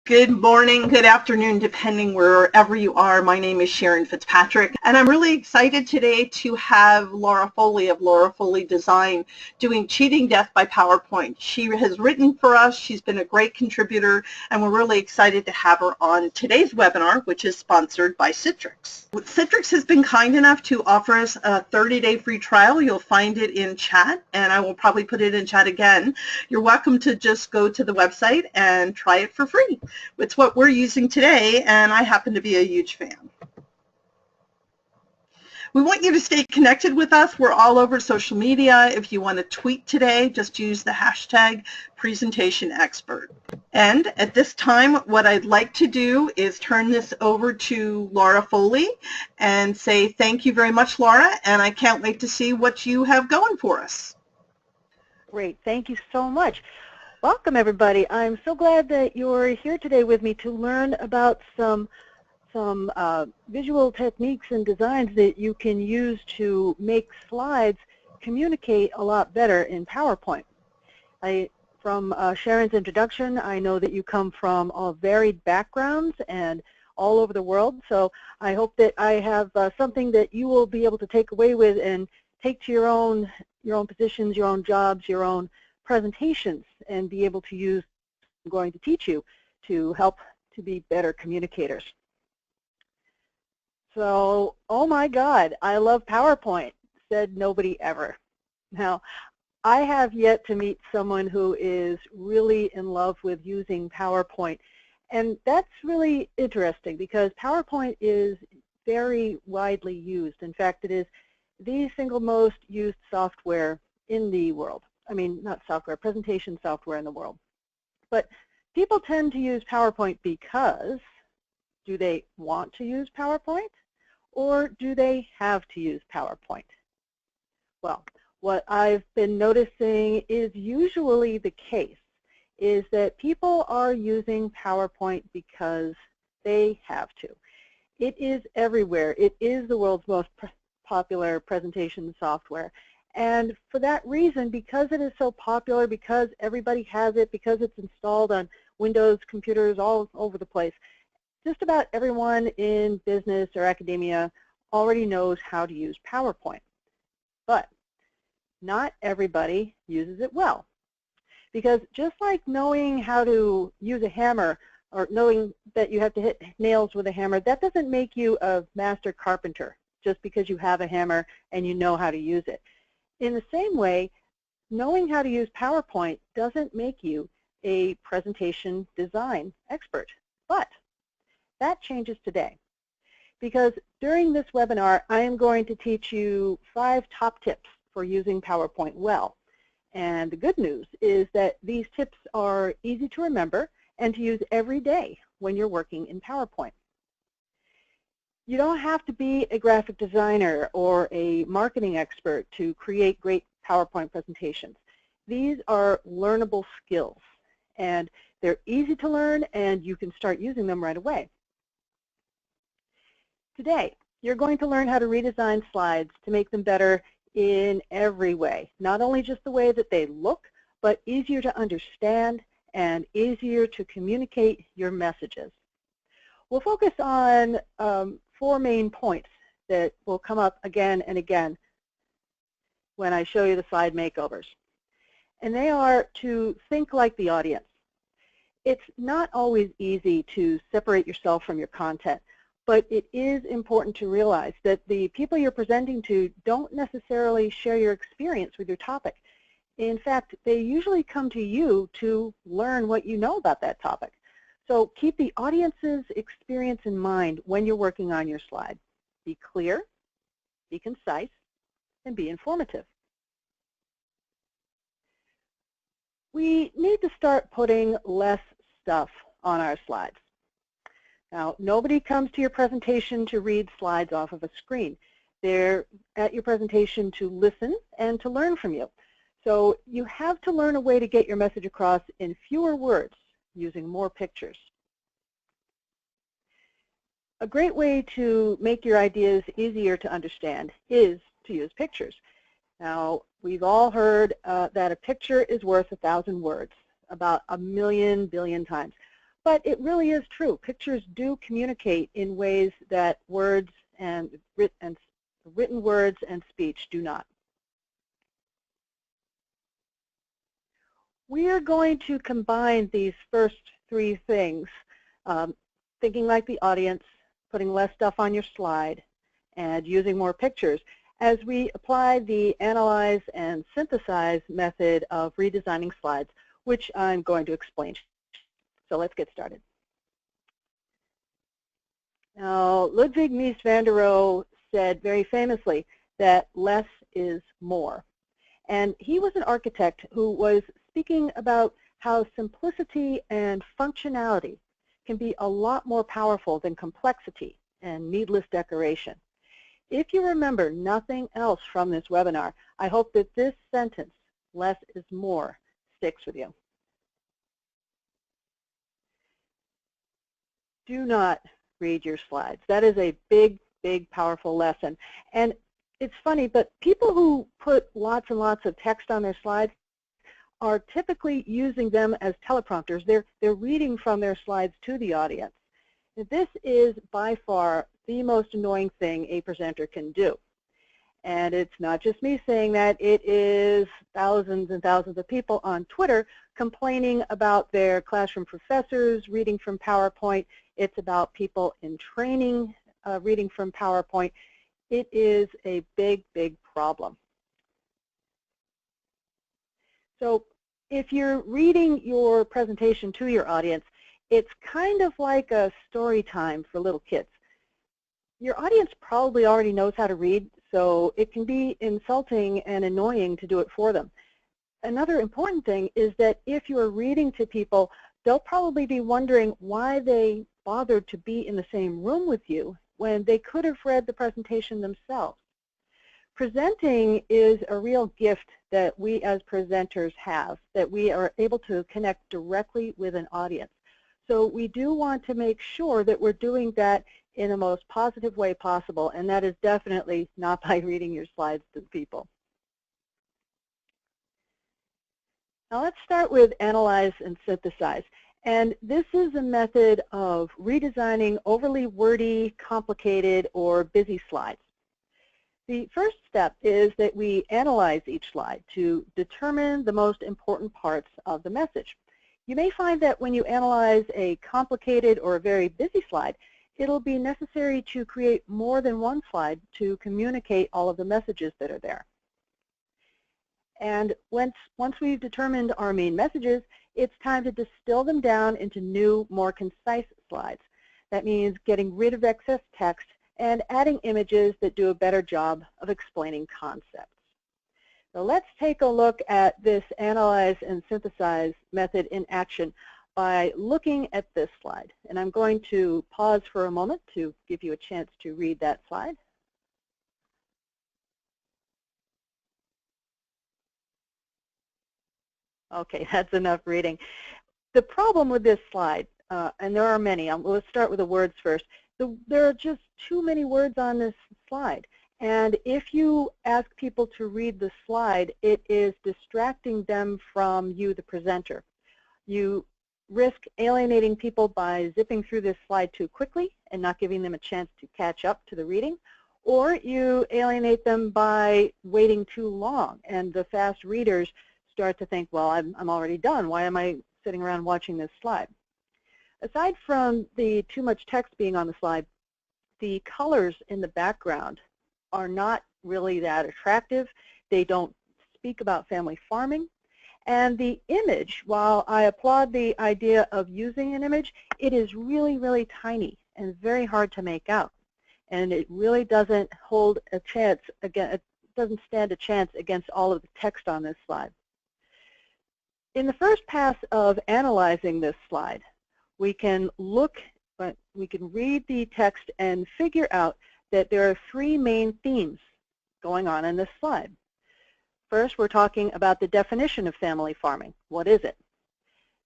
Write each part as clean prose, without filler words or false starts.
Good morning, good afternoon, depending wherever you are. My name is Sharon Fitzpatrick, and I'm really excited today to have Laura Foley of Laura Foley Design doing Cheating Death by PowerPoint. She has written for us, she's been a great contributor, and we're really excited to have her on today's webinar, which is sponsored by Citrix. Citrix has been kind enough to offer us a 30-day free trial. You'll find it in chat, and I will probably put it in chat again. You're welcome to just go to the website and try it for free. It's what we're using today, and I happen to be a huge fan. We want you to stay connected with us. We're all over social media. If you want to tweet today, just use the hashtag PresentationXpert. And at this time, what I'd like to do is turn this over to Laura Foley and say thank you very much, Laura, and I can't wait to see what you have going for us. Great. Thank you so much. Welcome, everybody. I'm so glad that you're here today with me to learn about some visual techniques and designs that you can use to make slides communicate a lot better in PowerPoint. From Sharon's introduction, I know that you come from all varied backgrounds and all over the world, so I hope that I have something that you will be able to take away with and take to your own positions, your own jobs, your own presentations, and be able to use. I'm going to teach you to help to be better communicators. So, oh my God, I love PowerPoint, said nobody ever. Now, I have yet to meet someone who is really in love with using PowerPoint, and that's really interesting because PowerPoint is very widely used. In fact, it is the single most used software in the world. I mean, not software, presentation software in the world. But people tend to use PowerPoint because, do they want to use PowerPoint or do they have to use PowerPoint? Well, what I've been noticing is usually the case is that people are using PowerPoint because they have to. It is everywhere. It is the world's most popular presentation software. And for that reason, because it is so popular, because everybody has it, because it's installed on Windows computers all over the place, just about everyone in business or academia already knows how to use PowerPoint. But not everybody uses it well. Because just like knowing how to use a hammer or knowing that you have to hit nails with a hammer, that doesn't make you a master carpenter just because you have a hammer and you know how to use it. In the same way, knowing how to use PowerPoint doesn't make you a presentation design expert. But that changes today. Because during this webinar, I am going to teach you 5 top tips for using PowerPoint well. And the good news is that these tips are easy to remember and to use every day when you're working in PowerPoint. You don't have to be a graphic designer or a marketing expert to create great PowerPoint presentations. These are learnable skills, and they're easy to learn, and you can start using them right away. Today, you're going to learn how to redesign slides to make them better in every way, not only just the way that they look, but easier to understand and easier to communicate your messages. We'll focus on 4 main points that will come up again and again when I show you the slide makeovers. And they are to think like the audience. It's not always easy to separate yourself from your content, but it is important to realize that the people you're presenting to don't necessarily share your experience with your topic. In fact, they usually come to you to learn what you know about that topic. So keep the audience's experience in mind when you're working on your slide. Be clear, be concise, and be informative. We need to start putting less stuff on our slides. Now, nobody comes to your presentation to read slides off of a screen. They're at your presentation to listen and to learn from you. So you have to learn a way to get your message across in fewer words, using more pictures. A great way to make your ideas easier to understand is to use pictures. Now, we've all heard that a picture is worth 1,000 words, about 1 million billion times. But it really is true. Pictures do communicate in ways that words and written words and speech do not. We are going to combine these first three things, thinking like the audience, putting less stuff on your slide, and using more pictures, as we apply the Analyze and Synthesize method of redesigning slides, which I'm going to explain. So let's get started. Now, Ludwig Mies van der Rohe said very famously that less is more. And he was an architect who was speaking about how simplicity and functionality can be a lot more powerful than complexity and needless decoration. If you remember nothing else from this webinar, I hope that this sentence, less is more, sticks with you. Do not read your slides. That is a big, big, powerful lesson. And it's funny, but people who put lots and lots of text on their slides are typically using them as teleprompters. They're reading from their slides to the audience. This is by far the most annoying thing a presenter can do. And it's not just me saying that. It is thousands and thousands of people on Twitter complaining about their classroom professors reading from PowerPoint. It's about people in training reading from PowerPoint. It is a big, big problem. So if you're reading your presentation to your audience, it's kind of like a story time for little kids. Your audience probably already knows how to read, so it can be insulting and annoying to do it for them. Another important thing is that if you're reading to people, they'll probably be wondering why they bothered to be in the same room with you when they could have read the presentation themselves. Presenting is a real gift that we as presenters have, that we are able to connect directly with an audience. So we do want to make sure that we're doing that in the most positive way possible, and that is definitely not by reading your slides to people. Now let's start with Analyze and Synthesize. And this is a method of redesigning overly wordy, complicated, or busy slides. The first step is that we analyze each slide to determine the most important parts of the message. You may find that when you analyze a complicated or a very busy slide, it'll be necessary to create more than one slide to communicate all of the messages that are there. And once we've determined our main messages, it's time to distill them down into new, more concise slides. That means getting rid of excess text and adding images that do a better job of explaining concepts. So let's take a look at this Analyze and Synthesize method in action by looking at this slide. And I'm going to pause for a moment to give you a chance to read that slide. Okay, that's enough reading. The problem with this slide, and there are many, let's start with the words first. There are just too many words on this slide. And if you ask people to read the slide, it is distracting them from you, the presenter. You risk alienating people by zipping through this slide too quickly and not giving them a chance to catch up to the reading, or you alienate them by waiting too long, and the fast readers start to think, well, I'm already done. Why am I sitting around watching this slide? Aside from the too much text being on the slide, the colors in the background are not really that attractive. They don't speak about family farming. And the image, while I applaud the idea of using an image, it is really, really tiny and very hard to make out. And it really doesn't hold a chance, it doesn't stand a chance against all of the text on this slide. In the first pass of analyzing this slide, we can read the text and figure out that there are three main themes going on in this slide. First, we're talking about the definition of family farming. What is it?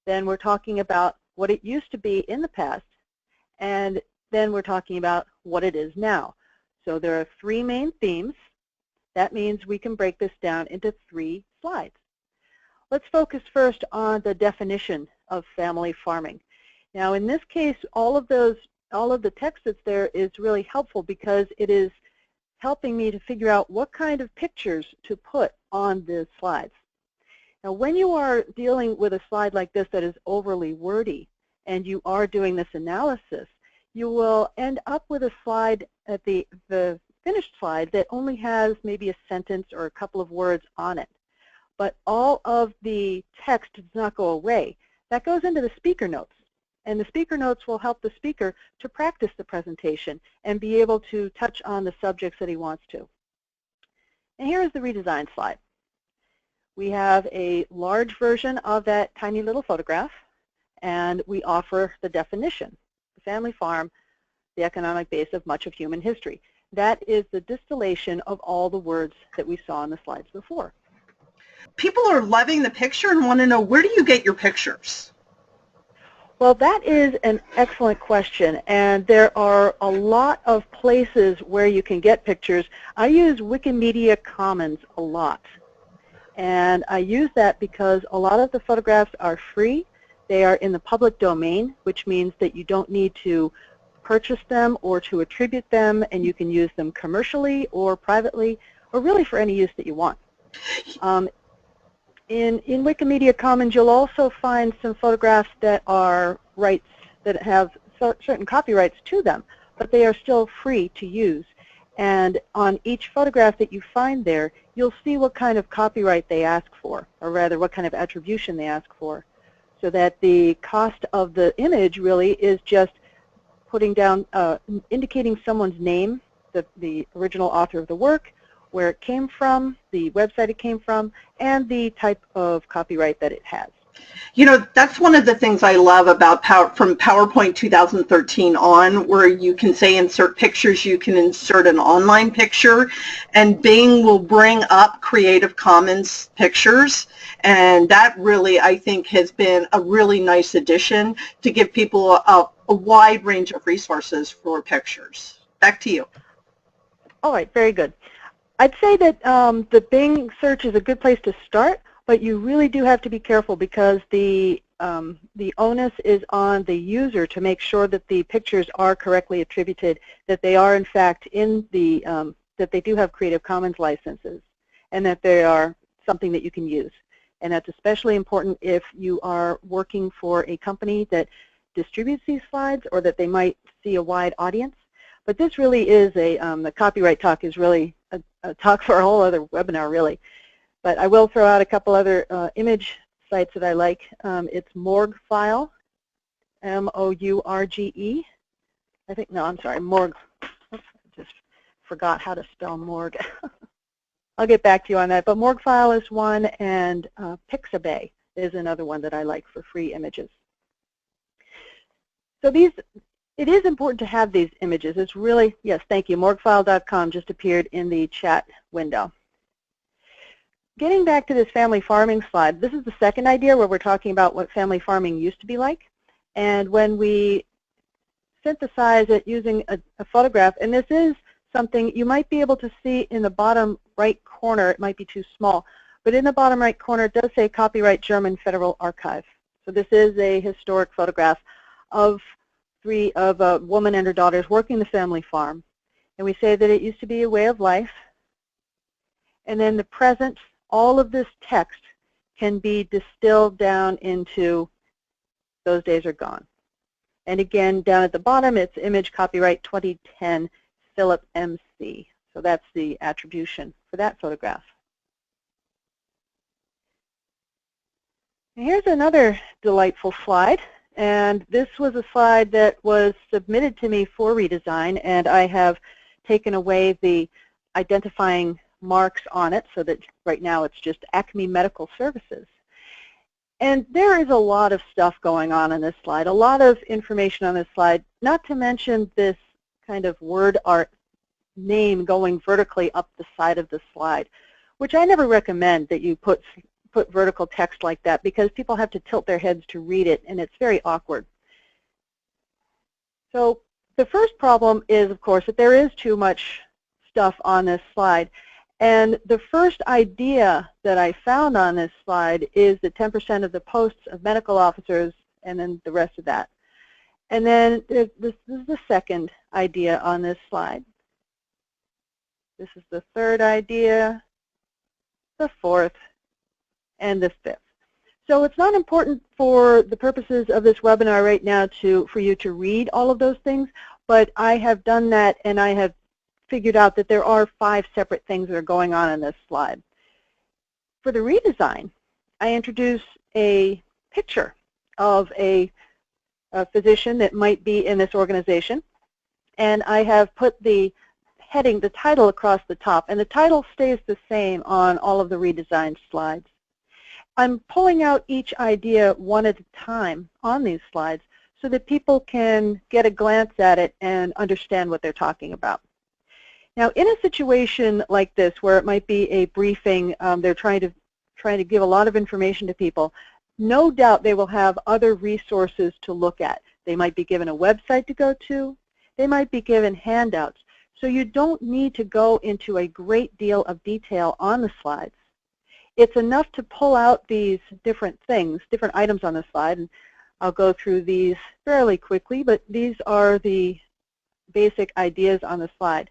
Then we're talking about what it used to be in the past, and then we're talking about what it is now. So there are three main themes. That means we can break this down into 3 slides. Let's focus first on the definition of family farming. Now in this case, all of the text that's there is really helpful because it is helping me to figure out what kind of pictures to put on the slides. Now when you are dealing with a slide like this that is overly wordy and you are doing this analysis, you will end up with a slide at the finished slide that only has maybe a sentence or a couple of words on it. But all of the text does not go away. That goes into the speaker notes. And the speaker notes will help the speaker to practice the presentation and be able to touch on the subjects that he wants to. And here is the redesign slide. We have a large version of that tiny little photograph, and we offer the definition, the family farm, the economic base of much of human history. That is the distillation of all the words that we saw in the slides before. People are loving the picture and want to know, where do you get your pictures? Well, that is an excellent question, and there are a lot of places where you can get pictures. I use Wikimedia Commons a lot, and I use that because a lot of the photographs are free. They are in the public domain, which means that you don't need to purchase them or to attribute them, and you can use them commercially or privately or really for any use that you want. In Wikimedia Commons, you'll also find some photographs that are rights that have certain copyrights to them, but they are still free to use. And on each photograph that you find there, you'll see what kind of copyright they ask for, or rather what kind of attribution they ask for, so that the cost of the image really is just putting down, indicating someone's name, the original author of the work, where it came from, the website it came from, and the type of copyright that it has. You know, that's one of the things I love about from PowerPoint 2013 on, where you can say insert pictures, you can insert an online picture, and Bing will bring up Creative Commons pictures, and that really, I think, has been a really nice addition to give people a wide range of resources for pictures. Back to you. All right, very good. I'd say that the Bing search is a good place to start, but you really do have to be careful because the onus is on the user to make sure that the pictures are correctly attributed, that they are in fact in the, that they do have Creative Commons licenses, and that they are something that you can use. And that's especially important if you are working for a company that distributes these slides or that they might see a wide audience. But this really is the copyright talk is really a talk for a whole other webinar, really. But I will throw out a couple other image sites that I like. It's Morgfile, M-O-U-R-G-E. I think, no, I'm sorry, Morg. Oops, I just forgot how to spell Morg. I'll get back to you on that. But Morgfile is one, and Pixabay is another one that I like for free images. So it is important to have these images. It's really, yes, thank you, morgfile.com just appeared in the chat window. Getting back to this family farming slide, this is the second idea where we're talking about what family farming used to be like. And when we synthesize it using a photograph, and this is something you might be able to see in the bottom right corner, it might be too small, but in the bottom right corner it does say Copyright German Federal Archive. So this is a historic photograph of a woman and her daughters working the family farm. And we say that it used to be a way of life. And then the present, all of this text can be distilled down into those days are gone. And again, down at the bottom, it's image copyright 2010, Philip MC. So that's the attribution for that photograph. And here's another delightful slide. And this was a slide that was submitted to me for redesign, and I have taken away the identifying marks on it so that right now it's just Acme Medical Services. And there is a lot of stuff going on this slide, a lot of information on this slide, not to mention this kind of word art name going vertically up the side of the slide, which I never recommend that you put vertical text like that because people have to tilt their heads to read it, and it's very awkward. So the first problem is, of course, that there is too much stuff on this slide. And the first idea that I found on this slide is that 10% of the posts of medical officers and then the rest of that. And then this is the second idea on this slide. This is the third idea, the fourth, and the fifth. So it's not important for the purposes of this webinar right now for you to read all of those things, but I have done that and I have figured out that there are 5 separate things that are going on in this slide. For the redesign, I introduce a picture of a physician that might be in this organization, and I have put the heading, the title across the top, and the title stays the same on all of the redesigned slides. I'm pulling out each idea one at a time on these slides so that people can get a glance at it and understand what they're talking about. Now, in a situation like this where it might be a briefing, they're trying to give a lot of information to people, no doubt they will have other resources to look at. They might be given a website to go to. They might be given handouts. So you don't need to go into a great deal of detail on the slides. It's enough to pull out these different things, different items on the slide, and I'll go through these fairly quickly, but these are the basic ideas on the slide.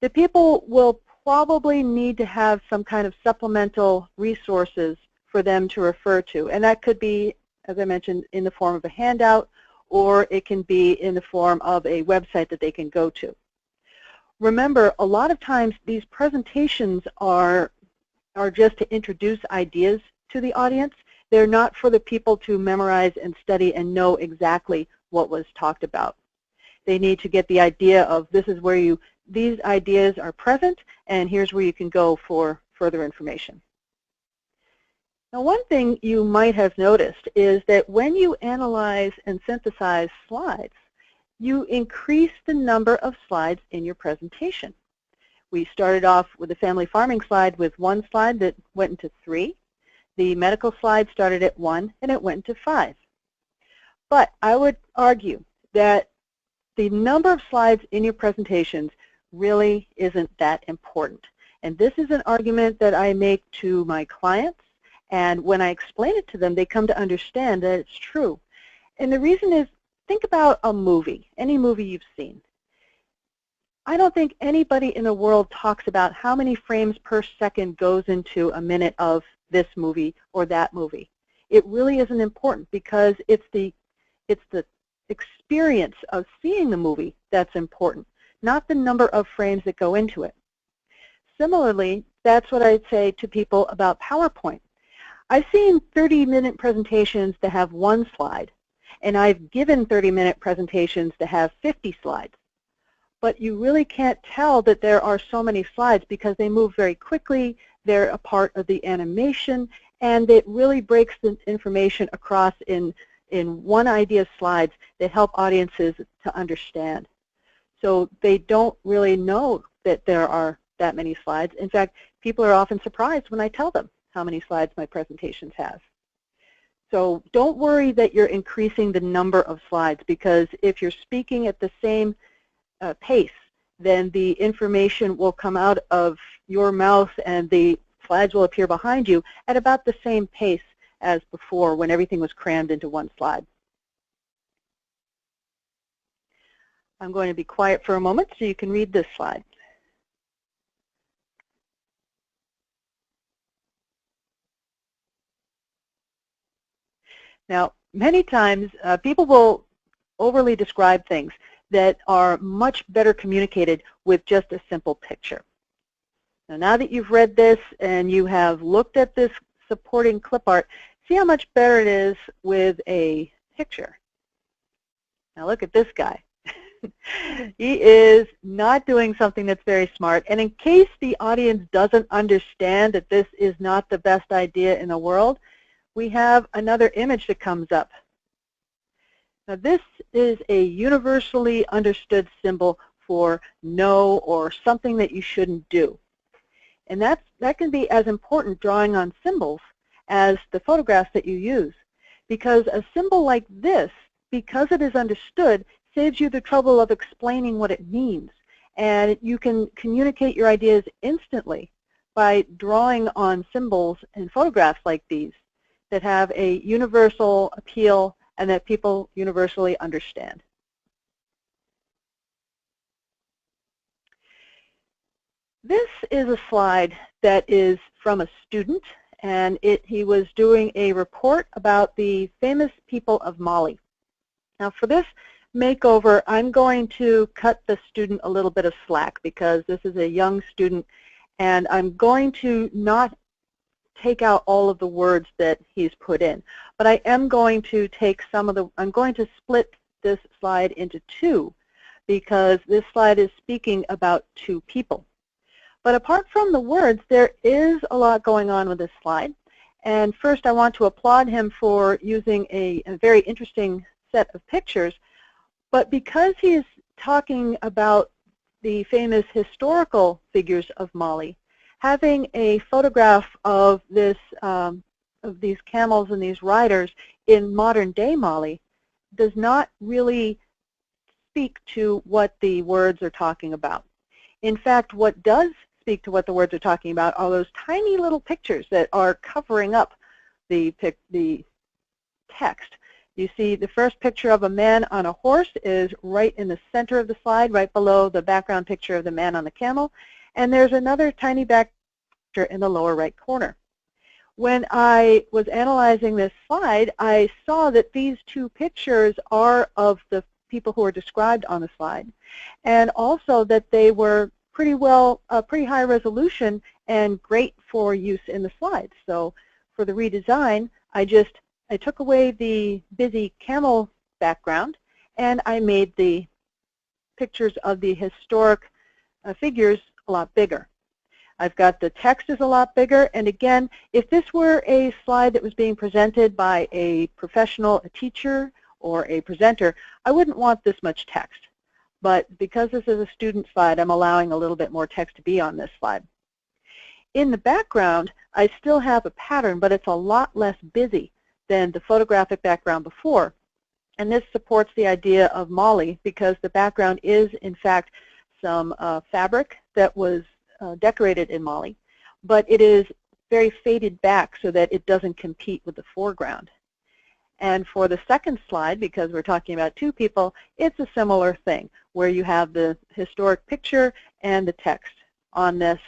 The people will probably need to have some kind of supplemental resources for them to refer to, and that could be, as I mentioned, in the form of a handout, or it can be in the form of a website that they can go to. Remember, a lot of times these presentations are just to introduce ideas to the audience. They're not for the people to memorize and study and know exactly what was talked about. They need to get the idea of this is where these ideas are present, and here's where you can go for further information. Now, one thing you might have noticed is that when you analyze and synthesize slides, you increase the number of slides in your presentation. We started off with the family farming slide with 1 slide that went into 3. The medical slide started at 1 and it went into 5. But I would argue that the number of slides in your presentations really isn't that important. And this is an argument that I make to my clients, and when I explain it to them, they come to understand that it's true. And the reason is, think about a movie, any movie you've seen. I don't think anybody in the world talks about how many frames per second goes into a minute of this movie or that movie. It really isn't important because it's the experience of seeing the movie that's important, not the number of frames that go into it. Similarly, that's what I'd say to people about PowerPoint. I've seen 30-minute presentations that have 1 slide, and I've given 30-minute presentations that have 50 slides. But you really can't tell that there are so many slides because they move very quickly, they're a part of the animation, and it really breaks the information across in one idea slides that help audiences to understand. So they don't really know that there are that many slides. In fact, people are often surprised when I tell them how many slides my presentations have. So don't worry that you're increasing the number of slides, because if you're speaking at the same pace, then the information will come out of your mouth and the slides will appear behind you at about the same pace as before when everything was crammed into 1 slide. I'm going to be quiet for a moment so you can read this slide. Now, many times people will overly describe things that are much better communicated with just a simple picture. Now that you've read this and you have looked at this supporting clip art, see how much better it is with a picture. Now look at this guy. He is not doing something that's very smart, and in case the audience doesn't understand that this is not the best idea in the world, we have another image that comes up. Now this is a universally understood symbol for no or something that you shouldn't do. And that can be as important drawing on symbols as the photographs that you use. Because a symbol like this, because it is understood, saves you the trouble of explaining what it means. And you can communicate your ideas instantly by drawing on symbols and photographs like these that have a universal appeal and that people universally understand. This is a slide that is from a student, and he was doing a report about the famous people of Mali. Now for this makeover, I'm going to cut the student a little bit of slack because this is a young student, and I'm going to not take out all of the words that he's put in, but I am going to take I'm going to split this slide into two because this slide is speaking about two people. But apart from the words, there is a lot going on with this slide. And first, I want to applaud him for using a very interesting set of pictures. But because he is talking about the famous historical figures of Mali, having a photograph of these camels and these riders in modern-day Mali does not really speak to what the words are talking about. In fact, what does speak to what the words are talking about are those tiny little pictures that are covering up the text. You see the first picture of a man on a horse is right in the center of the slide, right below the background picture of the man on the camel, and there's another tiny back picture in the lower right corner. When I was analyzing this slide, I saw that these two pictures are of the people who are described on the slide, and also that they were pretty high resolution and great for use in the slides. So for the redesign, I took away the busy camel background and I made the pictures of the historic figures a lot bigger. I've got the text is a lot bigger, and again, if this were a slide that was being presented by a professional, a teacher, or a presenter, I wouldn't want this much text. But because this is a student slide, I'm allowing a little bit more text to be on this slide. In the background, I still have a pattern, but it's a lot less busy than the photographic background before. And this supports the idea of Mali because the background is, in fact, some fabric that was decorated in Mali, but it is very faded back so that it doesn't compete with the foreground. And for the second slide, because we're talking about two people, it's a similar thing, where you have the historic picture and the text on this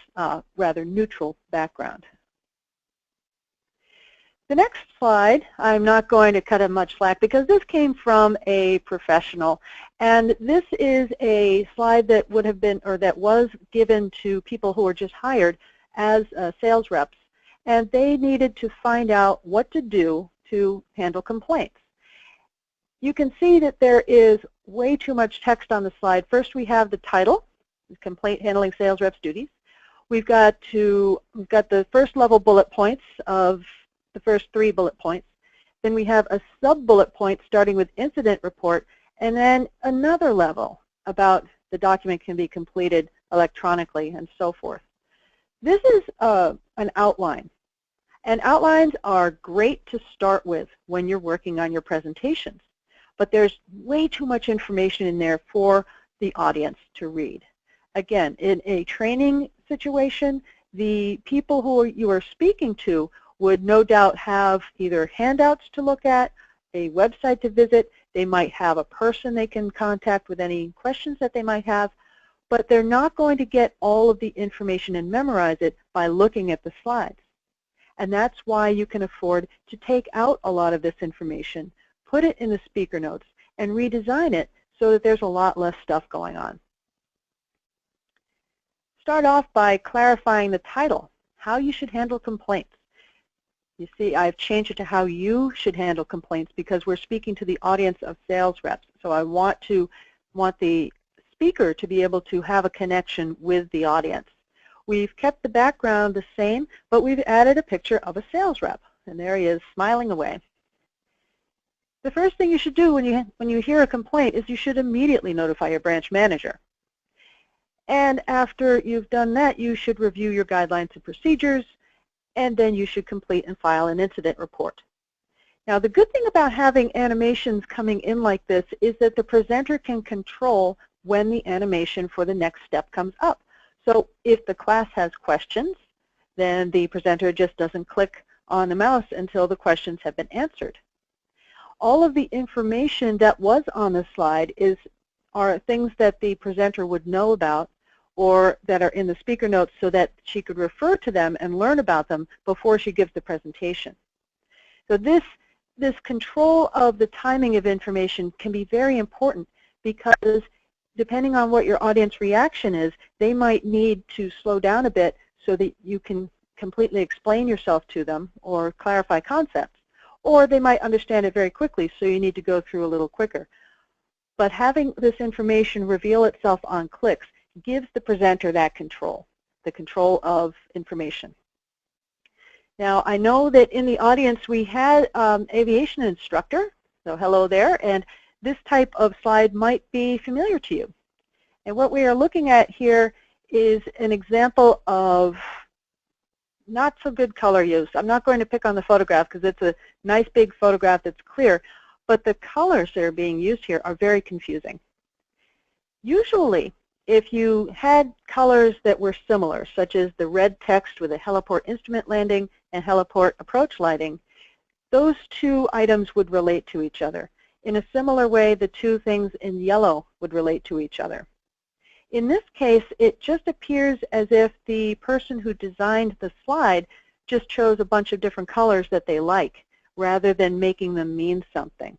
rather neutral background. The next slide, I'm not going to cut him much slack because this came from a professional, and this is a slide that would have been, or that was given to people who were just hired as sales reps, and they needed to find out what to do to handle complaints. You can see that there is way too much text on the slide. First, we have the title, Complaint Handling Sales Reps Duties. We've got the first level bullet points of the first 3 bullet points. Then we have a sub-bullet point starting with incident report, and then another level about the document can be completed electronically and so forth. This is an outline. And outlines are great to start with when you're working on your presentations, but there's way too much information in there for the audience to read. Again, in a training situation, the people who you are speaking to would no doubt have either handouts to look at, a website to visit, they might have a person they can contact with any questions that they might have, but they're not going to get all of the information and memorize it by looking at the slides. And that's why you can afford to take out a lot of this information, put it in the speaker notes, and redesign it so that there's a lot less stuff going on. Start off by clarifying the title, how you should handle complaints. You see, I've changed it to how you should handle complaints because we're speaking to the audience of sales reps. So I want the speaker to be able to have a connection with the audience. We've kept the background the same, but we've added a picture of a sales rep, and there he is smiling away. The first thing you should do when you hear a complaint is you should immediately notify your branch manager. And after you've done that, you should review your guidelines and procedures, and then you should complete and file an incident report. Now, the good thing about having animations coming in like this is that the presenter can control when the animation for the next step comes up. So if the class has questions, then the presenter just doesn't click on the mouse until the questions have been answered. all of the information that was on the slide are things that the presenter would know about or that are in the speaker notes so that she could refer to them and learn about them before she gives the presentation. So this control of the timing of information can be very important because depending on what your audience reaction is, they might need to slow down a bit so that you can completely explain yourself to them or clarify concepts. Or they might understand it very quickly, so you need to go through a little quicker. But having this information reveal itself on clicks gives the presenter that control, the control of information. Now, I know that in the audience we had aviation instructor, so hello there, and this type of slide might be familiar to you. And what we are looking at here is an example of not so good color use. I'm not going to pick on the photograph because it's a nice big photograph that's clear, but the colors that are being used here are very confusing. Usually, if you had colors that were similar, such as the red text with a heliport instrument landing and heliport approach lighting, those two items would relate to each other. In a similar way, the two things in yellow would relate to each other. In this case, it just appears as if the person who designed the slide just chose a bunch of different colors that they like, rather than making them mean something.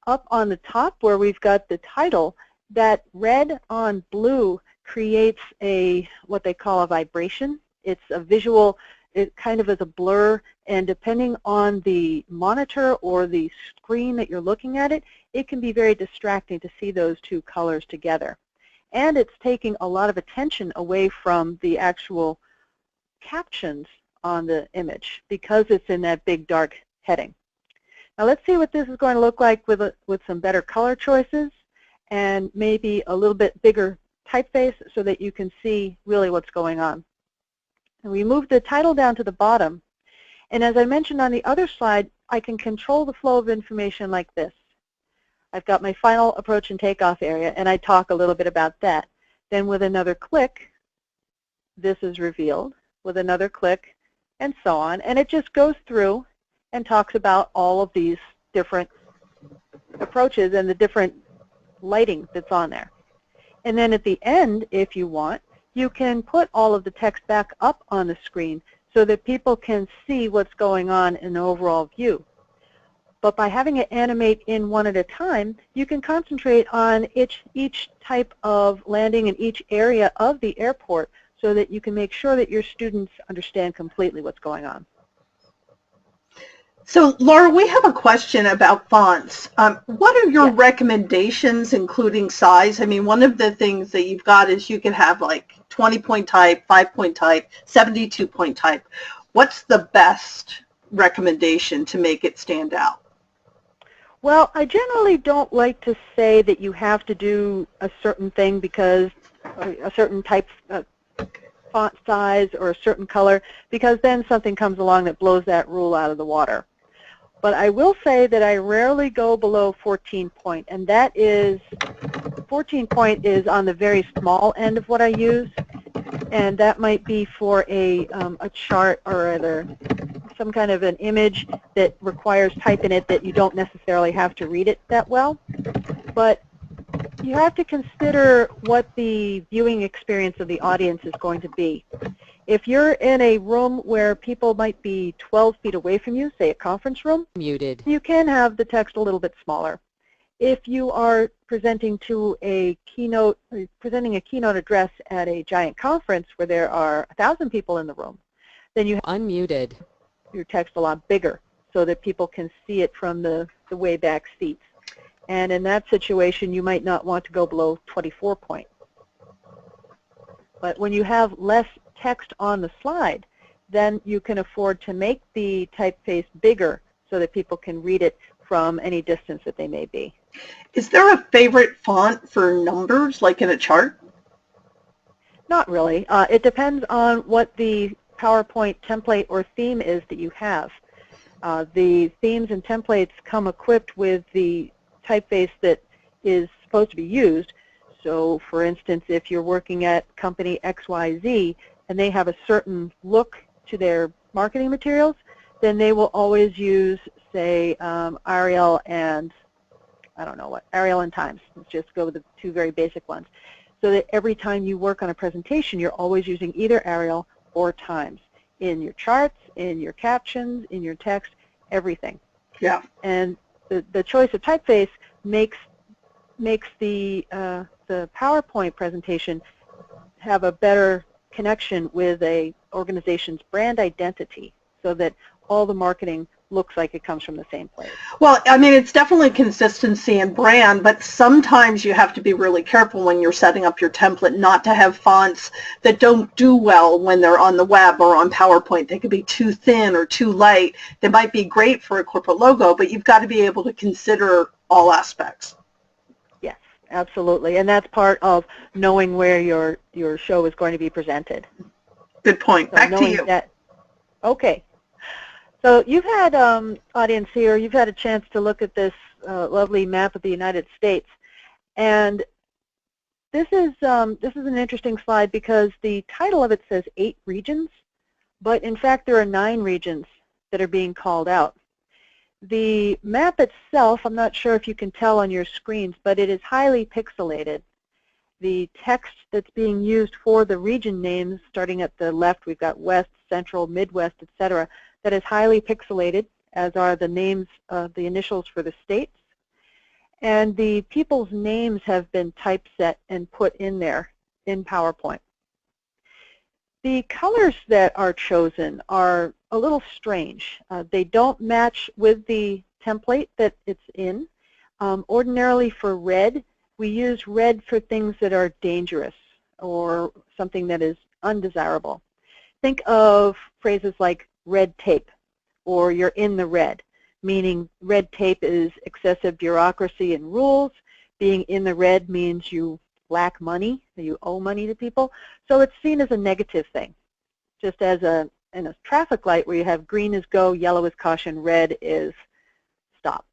Up on the top where we've got the title, that red on blue creates what they call a vibration. It's a visual, it kind of is a blur, and depending on the monitor or the screen that you're looking at it, it can be very distracting to see those two colors together. And it's taking a lot of attention away from the actual captions on the image because it's in that big dark heading. Now let's see what this is going to look like with some better color choices and maybe a little bit bigger typeface so that you can see really what's going on. And we move the title down to the bottom, and as I mentioned on the other slide, I can control the flow of information like this. I've got my final approach and takeoff area, and I talk a little bit about that. Then with another click, this is revealed, with another click, and so on, and it just goes through and talks about all of these different approaches and the different lighting that's on there. And then at the end, if you want, you can put all of the text back up on the screen so that people can see what's going on in the overall view. But by having it animate in one at a time, you can concentrate on each type of landing in each area of the airport so that you can make sure that your students understand completely what's going on. So, Laura, we have a question about fonts. What are your recommendations, including size? I mean, one of the things that you've got is you can have like 20-point type, 5-point type, 72-point type. What's the best recommendation to make it stand out? Well, I generally don't like to say that you have to do a certain thing because a certain type of font size or a certain color, because then something comes along that blows that rule out of the water. But I will say that I rarely go below 14-point, and that is, 14-point is on the very small end of what I use, and that might be for a chart or rather some kind of an image that requires type in it that you don't necessarily have to read it that well. But you have to consider what the viewing experience of the audience is going to be. If you're in a room where people might be 12 feet away from you, say a conference room, Muted. you can have the text a little bit smaller. If you are presenting to a keynote, presenting a keynote address at a giant conference where there are 1,000 people in the room, then you have Unmuted. your text a lot bigger so that people can see it from the way back seats. And in that situation, you might not want to go below 24-point. But when you have less text on the slide, then you can afford to make the typeface bigger so that people can read it from any distance that they may be. Is there a favorite font for numbers, like in a chart? Not really. It depends on what the PowerPoint template or theme is that you have. The themes and templates come equipped with the typeface that is supposed to be used. So, for instance, if you're working at company XYZ and they have a certain look to their marketing materials, then they will always use, say Arial and, I don't know what, Arial and Times. Let's just go with the two very basic ones. So that every time you work on a presentation, you're always using either Arial or Times in your charts, in your captions, in your text, everything. Yeah. And the choice of typeface makes the PowerPoint presentation have a better connection with a organization's brand identity, so that all the marketing looks like it comes from the same place. Well, I mean, it's definitely consistency and brand, but sometimes you have to be really careful when you're setting up your template not to have fonts that don't do well when they're on the web or on PowerPoint. They could be too thin or too light. They might be great for a corporate logo, but you've got to be able to consider all aspects. Yes, absolutely. And that's part of knowing where your show is going to be presented. Good point. So back to you. Okay. So you've had, audience here, you've had a chance to look at this lovely map of the United States. And this is an interesting slide because the title of it says 8 regions, but in fact there are 9 regions that are being called out. The map itself, I'm not sure if you can tell on your screens, but it is highly pixelated. The text that's being used for the region names, starting at the left, we've got West, Central, Midwest, etc., that is highly pixelated, as are the names, the initials for the states. And the people's names have been typeset and put in there in PowerPoint. The colors that are chosen are a little strange. They don't match with the template that it's in. Ordinarily for red, we use red for things that are dangerous or something that is undesirable. Think of phrases like red tape or you're in the red, meaning red tape is excessive bureaucracy and rules. Being in the red means you lack money, you owe money to people. So it's seen as a negative thing, just as in a traffic light where you have green is go, yellow is caution, red is stop.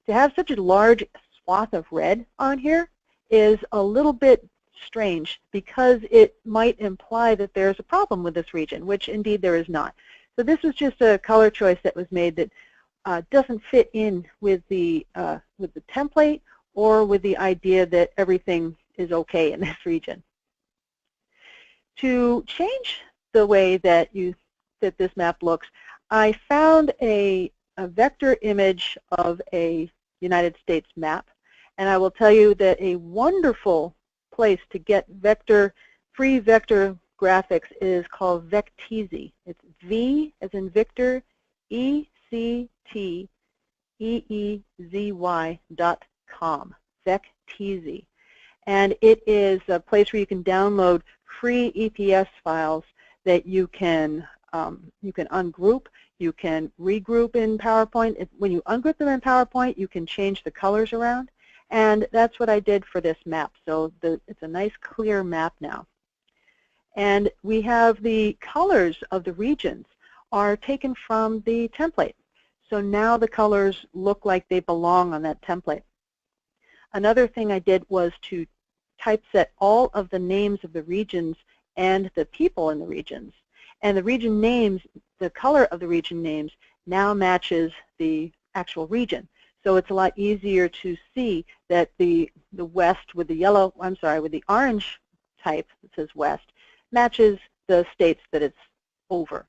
To have such a large swath of red on here is a little bit strange because it might imply that there's a problem with this region, which indeed there is not. So this was just a color choice that was made that doesn't fit in with the template or with the idea that everything is okay in this region. To change the way that this map looks, I found a vector image of a United States map, and I will tell you that a wonderful place to get free vector graphics is called Vecteezy. It's V as in Victor, ECTEEZY.com, Vecteezy. And it is a place where you can download free EPS files that you can ungroup, you can regroup in PowerPoint. When you ungroup them in PowerPoint, you can change the colors around, and that's what I did for this map. So it's a nice clear map now. And we have the colors of the regions are taken from the template. So now the colors look like they belong on that template. Another thing I did was to typeset all of the names of the regions and the people in the regions. And the region names, the color of the region names now matches the actual region. So it's a lot easier to see that the West with the yellow, I'm sorry, with the orange type that says West matches the states that it's over.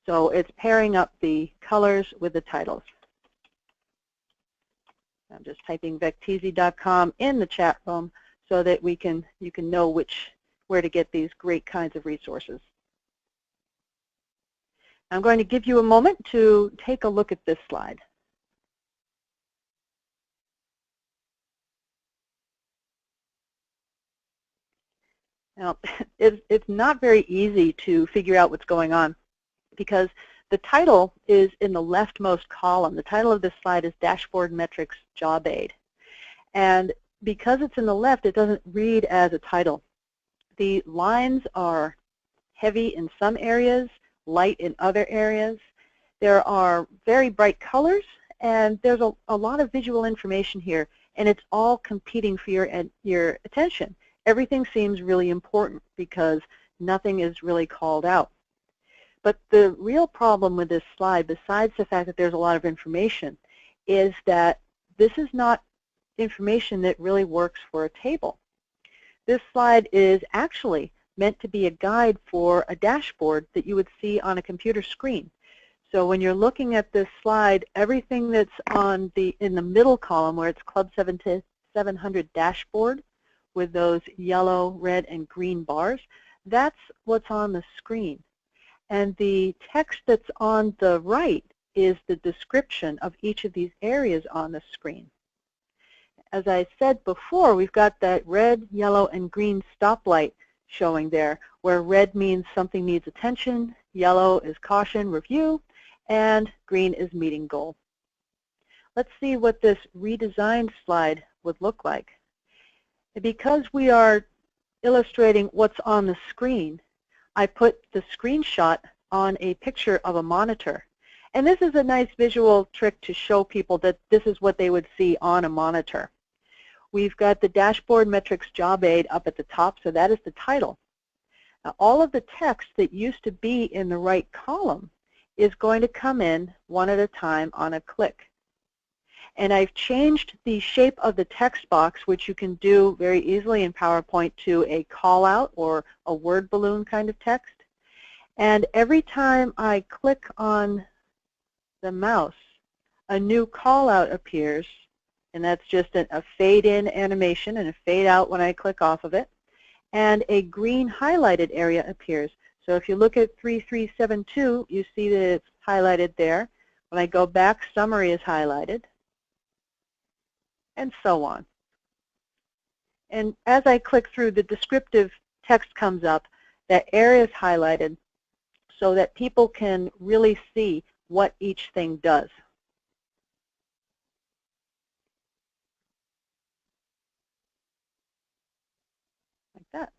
So it's pairing up the colors with the titles. I'm just typing Vecteezy.com in the chat room so that you can know where to get these great kinds of resources. I'm going to give you a moment to take a look at this slide. Now, it's not very easy to figure out what's going on because the title is in the leftmost column. The title of this slide is Dashboard Metrics Job Aid. And because it's in the left, it doesn't read as a title. The lines are heavy in some areas, light in other areas. There are very bright colors, and there's a lot of visual information here, and it's all competing for your attention. Everything seems really important because nothing is really called out. But the real problem with this slide, besides the fact that there's a lot of information, is that this is not information that really works for a table. This slide is actually meant to be a guide for a dashboard that you would see on a computer screen. So when you're looking at this slide, everything that's in the middle column where it's Club 700 dashboard with those yellow, red, and green bars, that's what's on the screen. And the text that's on the right is the description of each of these areas on the screen. As I said before, we've got that red, yellow, and green stoplight showing there, where red means something needs attention, yellow is caution, review, and green is meeting goal. Let's see what this redesigned slide would look like. Because we are illustrating what's on the screen, I put the screenshot on a picture of a monitor. And this is a nice visual trick to show people that this is what they would see on a monitor. We've got the dashboard metrics job aid up at the top, so that is the title. Now, all of the text that used to be in the right column is going to come in one at a time on a click. And I've changed the shape of the text box, which you can do very easily in PowerPoint, to a call-out or a word balloon kind of text. And every time I click on the mouse, a new call-out appears, and that's just a fade-in animation and a fade-out when I click off of it. And a green highlighted area appears. So if you look at 3372, you see that it's highlighted there. When I go back, summary is highlighted, and so on. And as I click through, the descriptive text comes up, that area is highlighted so that people can really see what each thing does. Like that.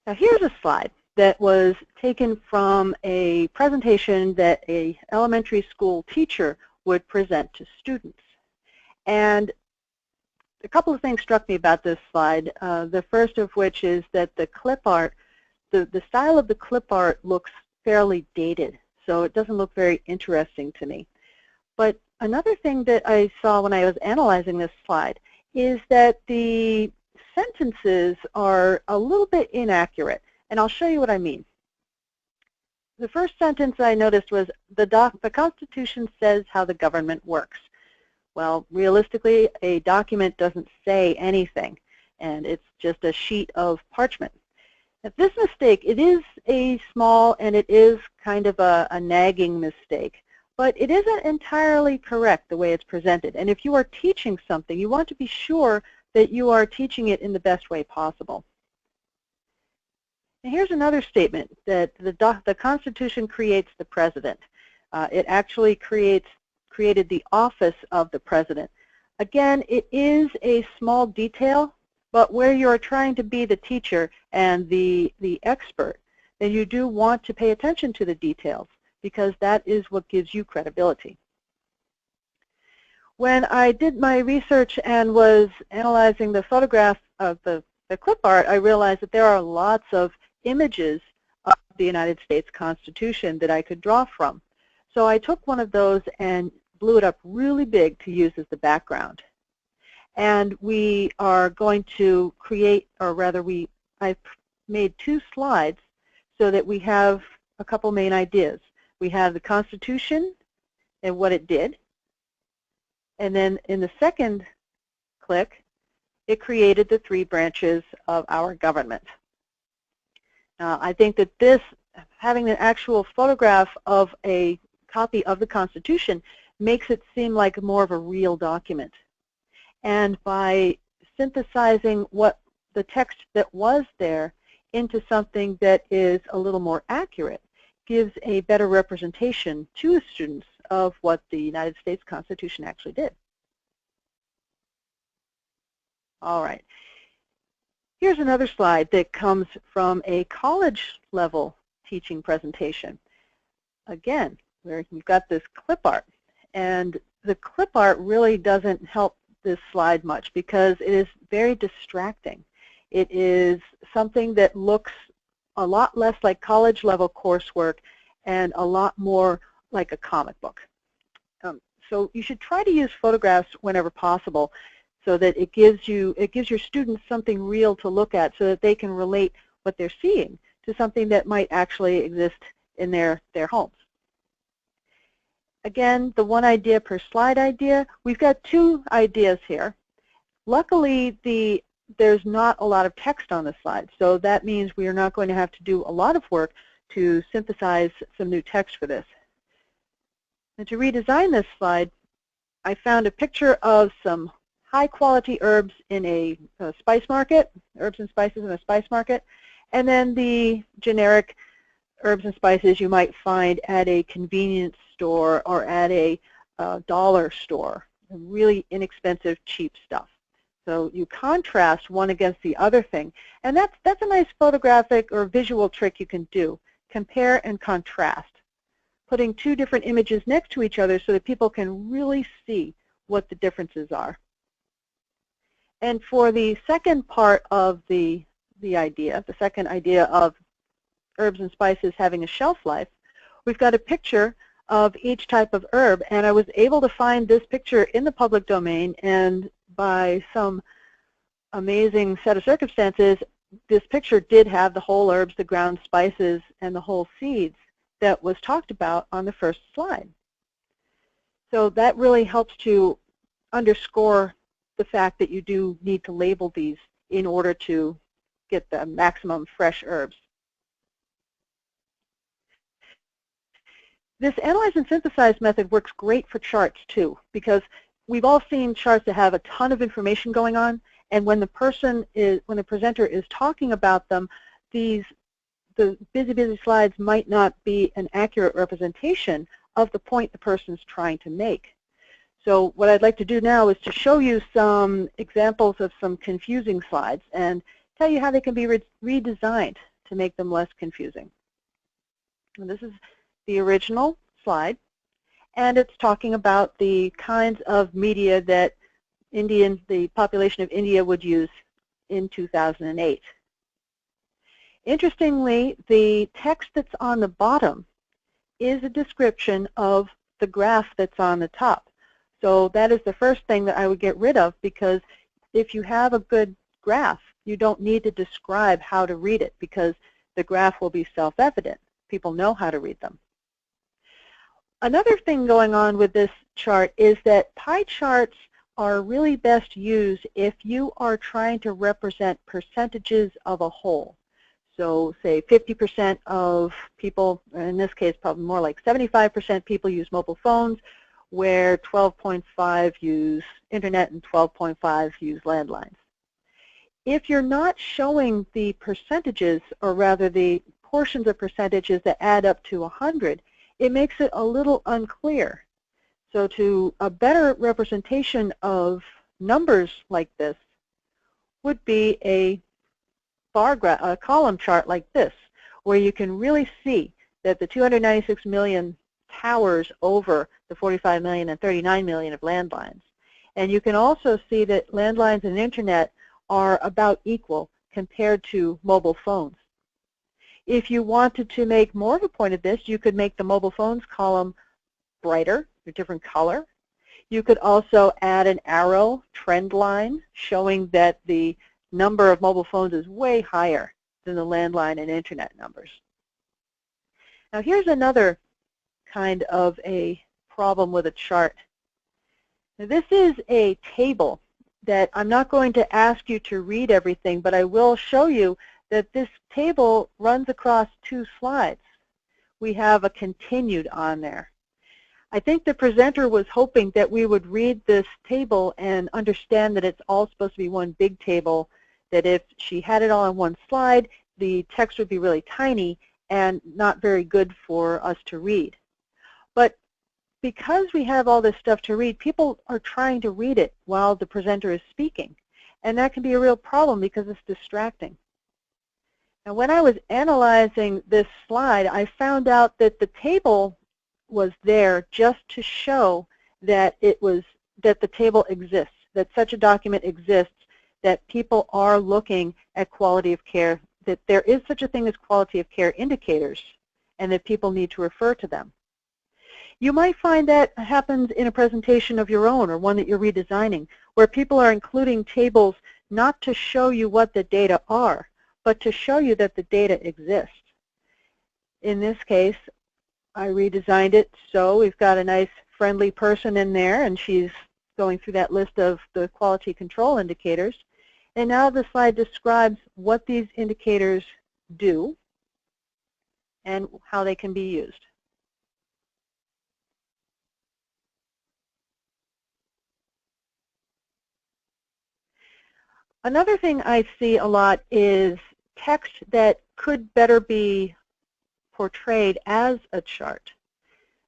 Now here's a slide that was taken from a presentation that an elementary school teacher would present to students. And a couple of things struck me about this slide. The first of which is that the clip art, the style of the clip art looks fairly dated, so it doesn't look very interesting to me. But another thing that I saw when I was analyzing this slide is that the sentences are a little bit inaccurate, and I'll show you what I mean. The first sentence I noticed was, the Constitution says how the government works. Well, realistically, a document doesn't say anything, and it's just a sheet of parchment. Now, this mistake, it is a small and it is kind of a nagging mistake, but it isn't entirely correct the way it's presented. And if you are teaching something, you want to be sure that you are teaching it in the best way possible. And here's another statement, that the Constitution creates the President. It actually created the office of the President. Again, it is a small detail, but where you're trying to be the teacher and the expert, then you do want to pay attention to the details, because that is what gives you credibility. When I did my research and was analyzing the photograph of the clip art, I realized that there are lots of images of the United States Constitution that I could draw from. So I took one of those and blew it up really big to use as the background. And we are going to create, or rather I've made two slides so that we have a couple main ideas. We have the Constitution and what it did. And then in the second click, it created the three branches of our government. I think that this, having an actual photograph of a copy of the Constitution, makes it seem like more of a real document. And by synthesizing what the text that was there into something that is a little more accurate, gives a better representation to students of what the United States Constitution actually did. All right. Here's another slide that comes from a college level teaching presentation. Again, where you've got this clip art. And the clip art really doesn't help this slide much because it is very distracting. It is something that looks a lot less like college-level coursework and a lot more like a comic book. So you should try to use photographs whenever possible so that it gives your students something real to look at so that they can relate what they're seeing to something that might actually exist in their homes. Again, the one idea per slide idea, we've got two ideas here. Luckily, there's not a lot of text on the slide, so that means we are not going to have to do a lot of work to synthesize some new text for this. And to redesign this slide, I found a picture of some high-quality herbs in a spice market, herbs and spices in a spice market, and then the generic herbs and spices you might find at a convenience store or at a dollar store, really inexpensive, cheap stuff. So you contrast one against the other thing, and that's a nice photographic or visual trick you can do. Compare and contrast, putting two different images next to each other so that people can really see what the differences are. And for the second part of the idea, the second idea of herbs and spices having a shelf life, we've got a picture of each type of herb, and I was able to find this picture in the public domain, and by some amazing set of circumstances, this picture did have the whole herbs, the ground spices, and the whole seeds that was talked about on the first slide. So that really helps to underscore the fact that you do need to label these in order to get the maximum fresh herbs. This Analyze and Synthesize method works great for charts too, because we've all seen charts that have a ton of information going on, and when the presenter is talking about them, the busy slides might not be an accurate representation of the point the person's trying to make. So what I'd like to do now is to show you some examples of some confusing slides and tell you how they can be redesigned to make them less confusing. And this is the original slide, and it's talking about the kinds of media that the population of India would use in 2008. Interestingly, the text that's on the bottom is a description of the graph that's on the top. So that is the first thing that I would get rid of, because if you have a good graph, you don't need to describe how to read it, because the graph will be self-evident. People know how to read them. Another thing going on with this chart is that pie charts are really best used if you are trying to represent percentages of a whole. So say 50% of people, in this case probably more like 75% people use mobile phones, where 12.5 use internet and 12.5 use landlines. If you're not showing the percentages, or rather the portions of percentages that add up to 100, it makes it a little unclear. So to a better representation of numbers like this would be a column chart like this, where you can really see that the 296 million towers over the 45 million and 39 million of landlines. And you can also see that landlines and internet are about equal compared to mobile phones. If you wanted to make more of a point of this, you could make the mobile phones column brighter, a different color. You could also add an arrow trend line showing that the number of mobile phones is way higher than the landline and internet numbers. Now here's another kind of a problem with a chart. Now, this is a table that I'm not going to ask you to read everything, but I will show you that this table runs across two slides. We have a continued on there. I think the presenter was hoping that we would read this table and understand that it's all supposed to be one big table, that if she had it all on one slide, the text would be really tiny and not very good for us to read. But because we have all this stuff to read, people are trying to read it while the presenter is speaking. And that can be a real problem because it's distracting. Now, when I was analyzing this slide, I found out that the table was there just to show that the table exists, that such a document exists, that people are looking at quality of care, that there is such a thing as quality of care indicators, and that people need to refer to them. You might find that happens in a presentation of your own or one that you're redesigning, where people are including tables not to show you what the data are, but to show you that the data exists. In this case, I redesigned it so we've got a nice friendly person in there, and she's going through that list of the quality control indicators. And now the slide describes what these indicators do and how they can be used. Another thing I see a lot is text that could better be portrayed as a chart.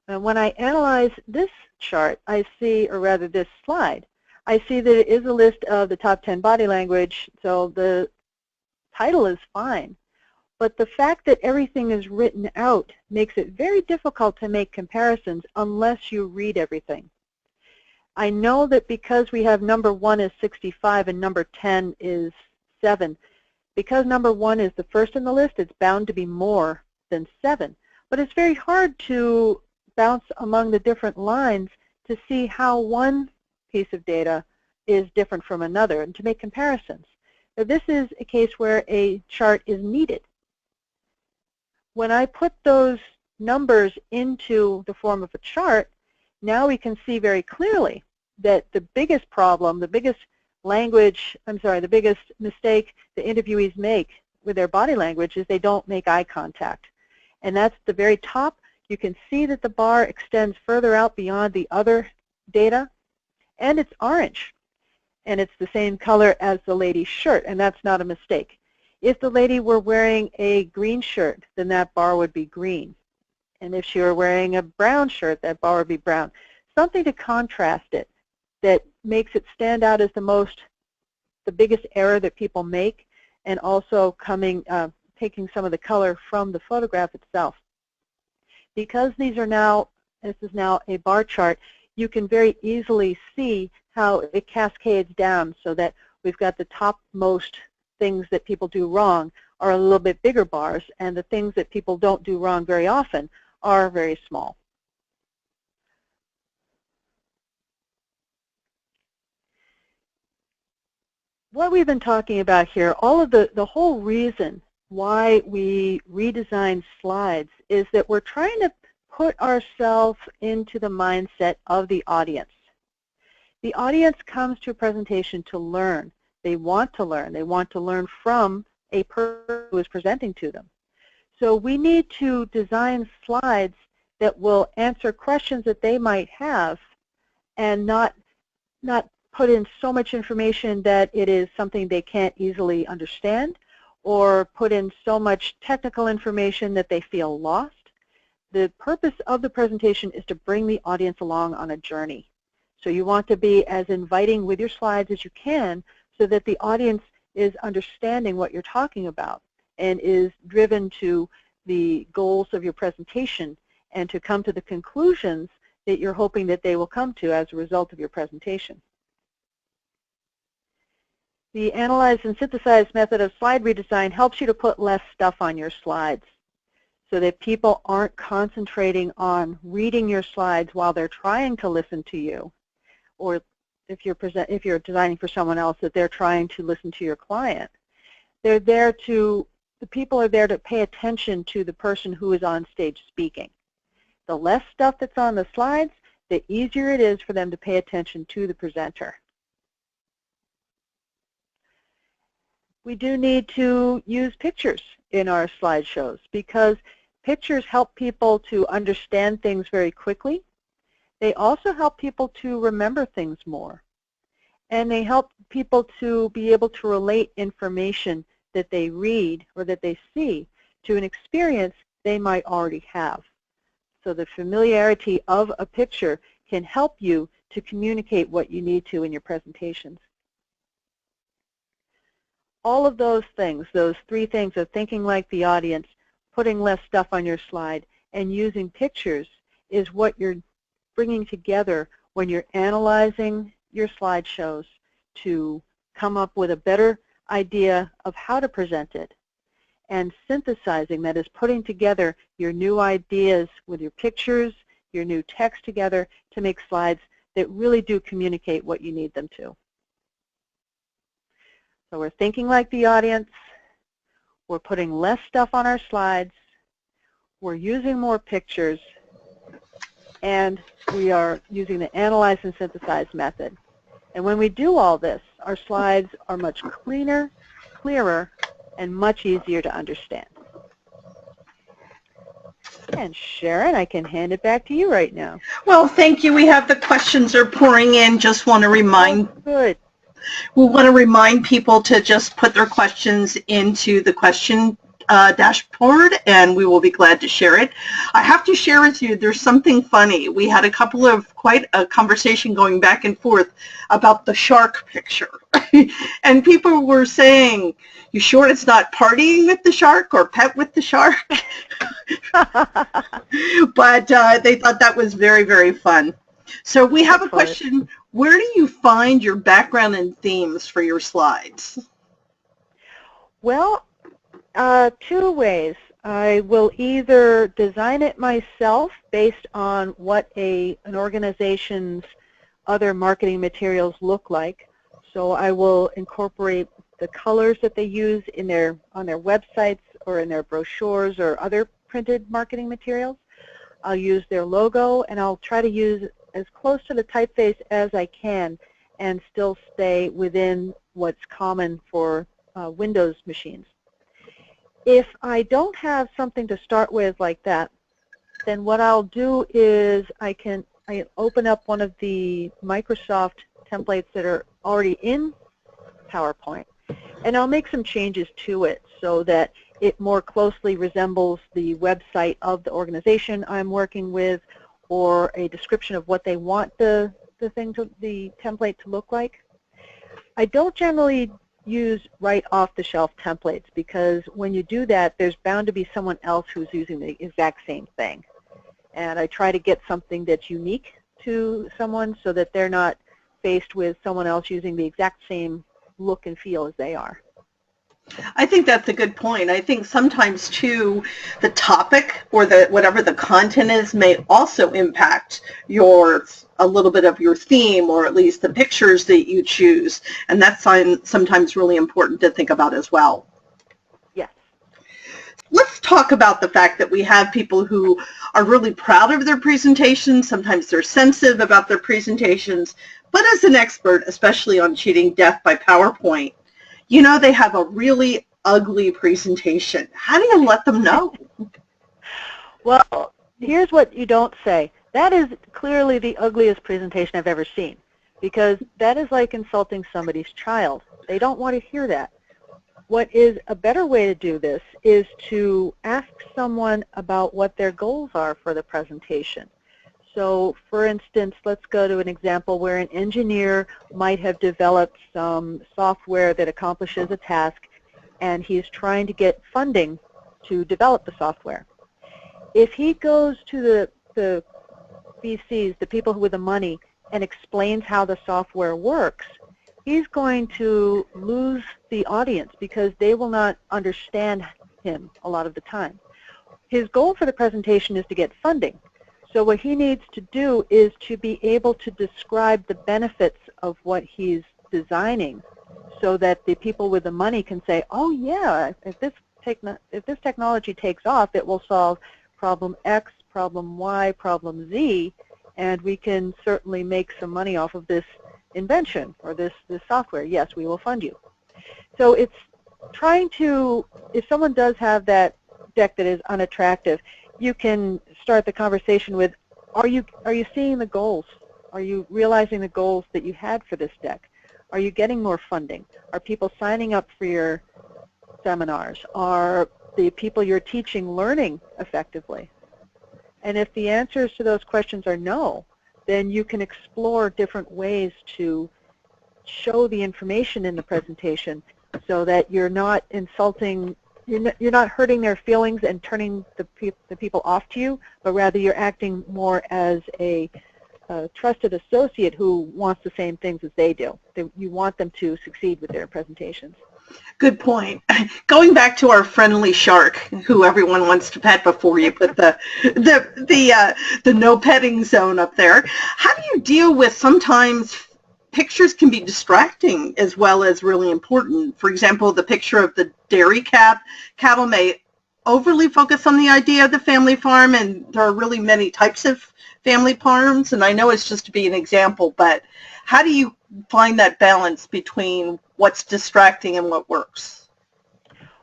And when I analyze this chart, I see, or rather this slide, I see that it is a list of the top 10 body language, so the title is fine. But the fact that everything is written out makes it very difficult to make comparisons unless you read everything. I know that because we have number 1 is 65 and number 10 is 7, because number 1 is the first in the list, it's bound to be more than 7. But it's very hard to bounce among the different lines to see how one piece of data is different from another and to make comparisons. Now, this is a case where a chart is needed. When I put those numbers into the form of a chart, now we can see very clearly that the biggest problem, the biggest the biggest mistake the interviewees make with their body language is they don't make eye contact. And that's the very top. You can see that the bar extends further out beyond the other data, and it's orange. And it's the same color as the lady's shirt, and that's not a mistake. If the lady were wearing a green shirt, then that bar would be green. And if she were wearing a brown shirt, that bar would be brown. Something to contrast it that makes it stand out as the biggest error that people make, and also taking some of the color from the photograph itself. Because this is now a bar chart, you can very easily see how it cascades down so that we've got the topmost things that people do wrong are a little bit bigger bars, and the things that people don't do wrong very often are very small. What we've been talking about here, all of the whole reason why we redesign slides is that we're trying to put ourselves into the mindset of the audience. The audience comes to a presentation to learn. They want to learn. They want to learn from a person who is presenting to them. So we need to design slides that will answer questions that they might have and not put in so much information that it is something they can't easily understand, or put in so much technical information that they feel lost. The purpose of the presentation is to bring the audience along on a journey. So you want to be as inviting with your slides as you can so that the audience is understanding what you're talking about and is driven to the goals of your presentation and to come to the conclusions that you're hoping that they will come to as a result of your presentation. The Analyze and Synthesize method of slide redesign helps you to put less stuff on your slides so that people aren't concentrating on reading your slides while they're trying to listen to you, or if you're designing for someone else, that they're trying to listen to your client. The people are there to pay attention to the person who is on stage speaking. The less stuff that's on the slides, the easier it is for them to pay attention to the presenter. We do need to use pictures in our slideshows because pictures help people to understand things very quickly. They also help people to remember things more. And they help people to be able to relate information that they read or that they see to an experience they might already have. So the familiarity of a picture can help you to communicate what you need to in your presentations. All of those things, those three things of thinking like the audience, putting less stuff on your slide, and using pictures is what you're bringing together when you're analyzing your slideshows to come up with a better idea of how to present it. And synthesizing, that is putting together your new ideas with your pictures, your new text together to make slides that really do communicate what you need them to. So we're thinking like the audience, we're putting less stuff on our slides, we're using more pictures, and we are using the Analyze and Synthesize method. And when we do all this, our slides are much cleaner, clearer, and much easier to understand. And Sharon, I can hand it back to you right now. Well, thank you. We have the questions are pouring in. Just want to remind. Oh, good. We want to remind people to just put their questions into the question dashboard, and we will be glad to share it. I have to share with you, there's something funny. We had a couple of quite a conversation going back and forth about the shark picture. And people were saying, you sure it's not partying with the shark or pet with the shark? But they thought that was very, very fun. So we have a question. Where do you find your background and themes for your slides? Well, two ways. I will either design it myself based on what an organization's other marketing materials look like. So I will incorporate the colors that they use in on their websites or in their brochures or other printed marketing materials. I'll use their logo, and I'll try to use as close to the typeface as I can and still stay within what's common for Windows machines. If I don't have something to start with like that, then what I'll do is I open up one of the Microsoft templates that are already in PowerPoint, and I'll make some changes to it so that it more closely resembles the website of the organization I'm working with, or a description of what they want the template to look like. I don't generally use right off-the-shelf templates, because when you do that, there's bound to be someone else who's using the exact same thing. And I try to get something that's unique to someone so that they're not faced with someone else using the exact same look and feel as they are. I think that's a good point. I think sometimes, too, the topic or whatever the content is may also impact a little bit of your theme, or at least the pictures that you choose. And that's sometimes really important to think about as well. Yes. Let's talk about the fact that we have people who are really proud of their presentations. Sometimes they're sensitive about their presentations. But as an expert, especially on cheating death by PowerPoint, you know they have a really ugly presentation. How do you let them know? Well, here's what you don't say. That is clearly the ugliest presentation I've ever seen, because that is like insulting somebody's child. They don't want to hear that. What is a better way to do this is to ask someone about what their goals are for the presentation. So, for instance, let's go to an example where an engineer might have developed some software that accomplishes a task, and he's trying to get funding to develop the software. If he goes to the VCs, the people with the money, and explains how the software works, he's going to lose the audience because they will not understand him a lot of the time. His goal for the presentation is to get funding. So what he needs to do is to be able to describe the benefits of what he's designing, so that the people with the money can say, oh yeah, if this technology takes off, it will solve problem X, problem Y, problem Z, and we can certainly make some money off of this invention or this software. Yes, we will fund you. So it's trying to, if someone does have that deck that is unattractive, you can start the conversation with, are you seeing the goals? Are you realizing the goals that you had for this deck? Are you getting more funding? Are people signing up for your seminars? Are the people you're teaching learning effectively? And if the answers to those questions are no, then you can explore different ways to show the information in the presentation so that you're not insulting, you're not hurting their feelings and turning the people off to you, but rather you're acting more as a a trusted associate who wants the same things as they do. You want them to succeed with their presentations. Good point. Going back to our friendly shark, who everyone wants to pet before you put the no petting zone up there. How do you deal with sometimes pictures can be distracting as well as really important? For example, the picture of the dairy cattle may overly focus on the idea of the family farm, and there are really many types of family farms, and I know it's just to be an example, but how do you find that balance between what's distracting and what works?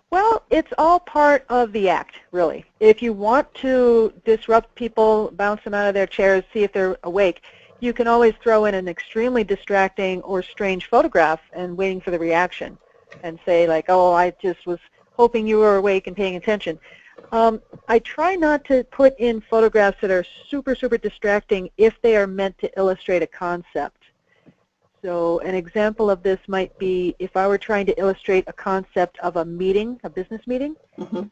Well, it's all part of the act, really. If you want to disrupt people, bounce them out of their chairs, see if they're awake, you can always throw in an extremely distracting or strange photograph and waiting for the reaction and say like, oh, I just was hoping you were awake and paying attention. I try not to put in photographs that are super, super distracting if they are meant to illustrate a concept. So an example of this might be if I were trying to illustrate a concept of a meeting, a business meeting,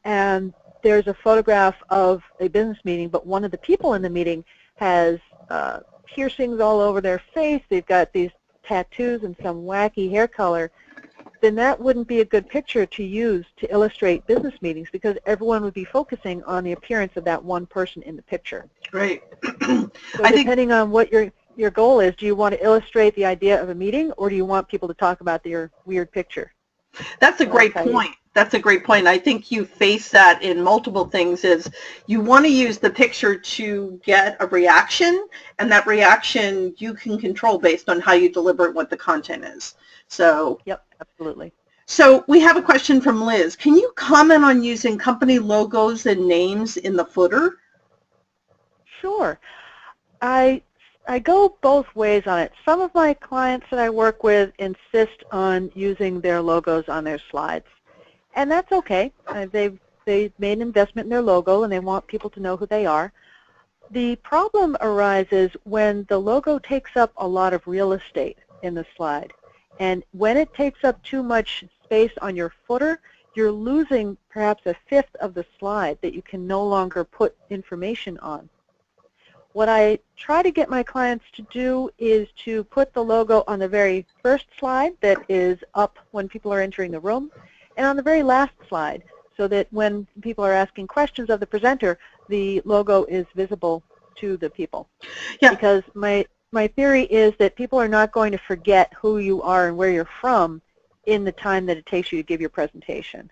and there's a photograph of a business meeting, but one of the people in the meeting has piercings all over their face, they've got these tattoos and some wacky hair color, then that wouldn't be a good picture to use to illustrate business meetings because everyone would be focusing on the appearance of that one person in the picture. Right. So depending on what your goal is, do you want to illustrate the idea of a meeting or do you want people to talk about your weird picture? That's a great point. That's a great point. I think you face that in multiple things is you want to use the picture to get a reaction, and that reaction you can control based on how you deliver what the content is. So, yep, absolutely. So we have a question from Liz. Can you comment on using company logos and names in the footer? Sure. I go both ways on it. Some of my clients that I work with insist on using their logos on their slides. And that's okay. They've made an investment in their logo and they want people to know who they are. The problem arises when the logo takes up a lot of real estate in the slide. And when it takes up too much space on your footer, you're losing perhaps a fifth of the slide that you can no longer put information on. What I try to get my clients to do is to put the logo on the very first slide that is up when people are entering the room, and on the very last slide, so that when people are asking questions of the presenter, the logo is visible to the people. Yeah. Because my theory is that people are not going to forget who you are and where you're from in the time that it takes you to give your presentation.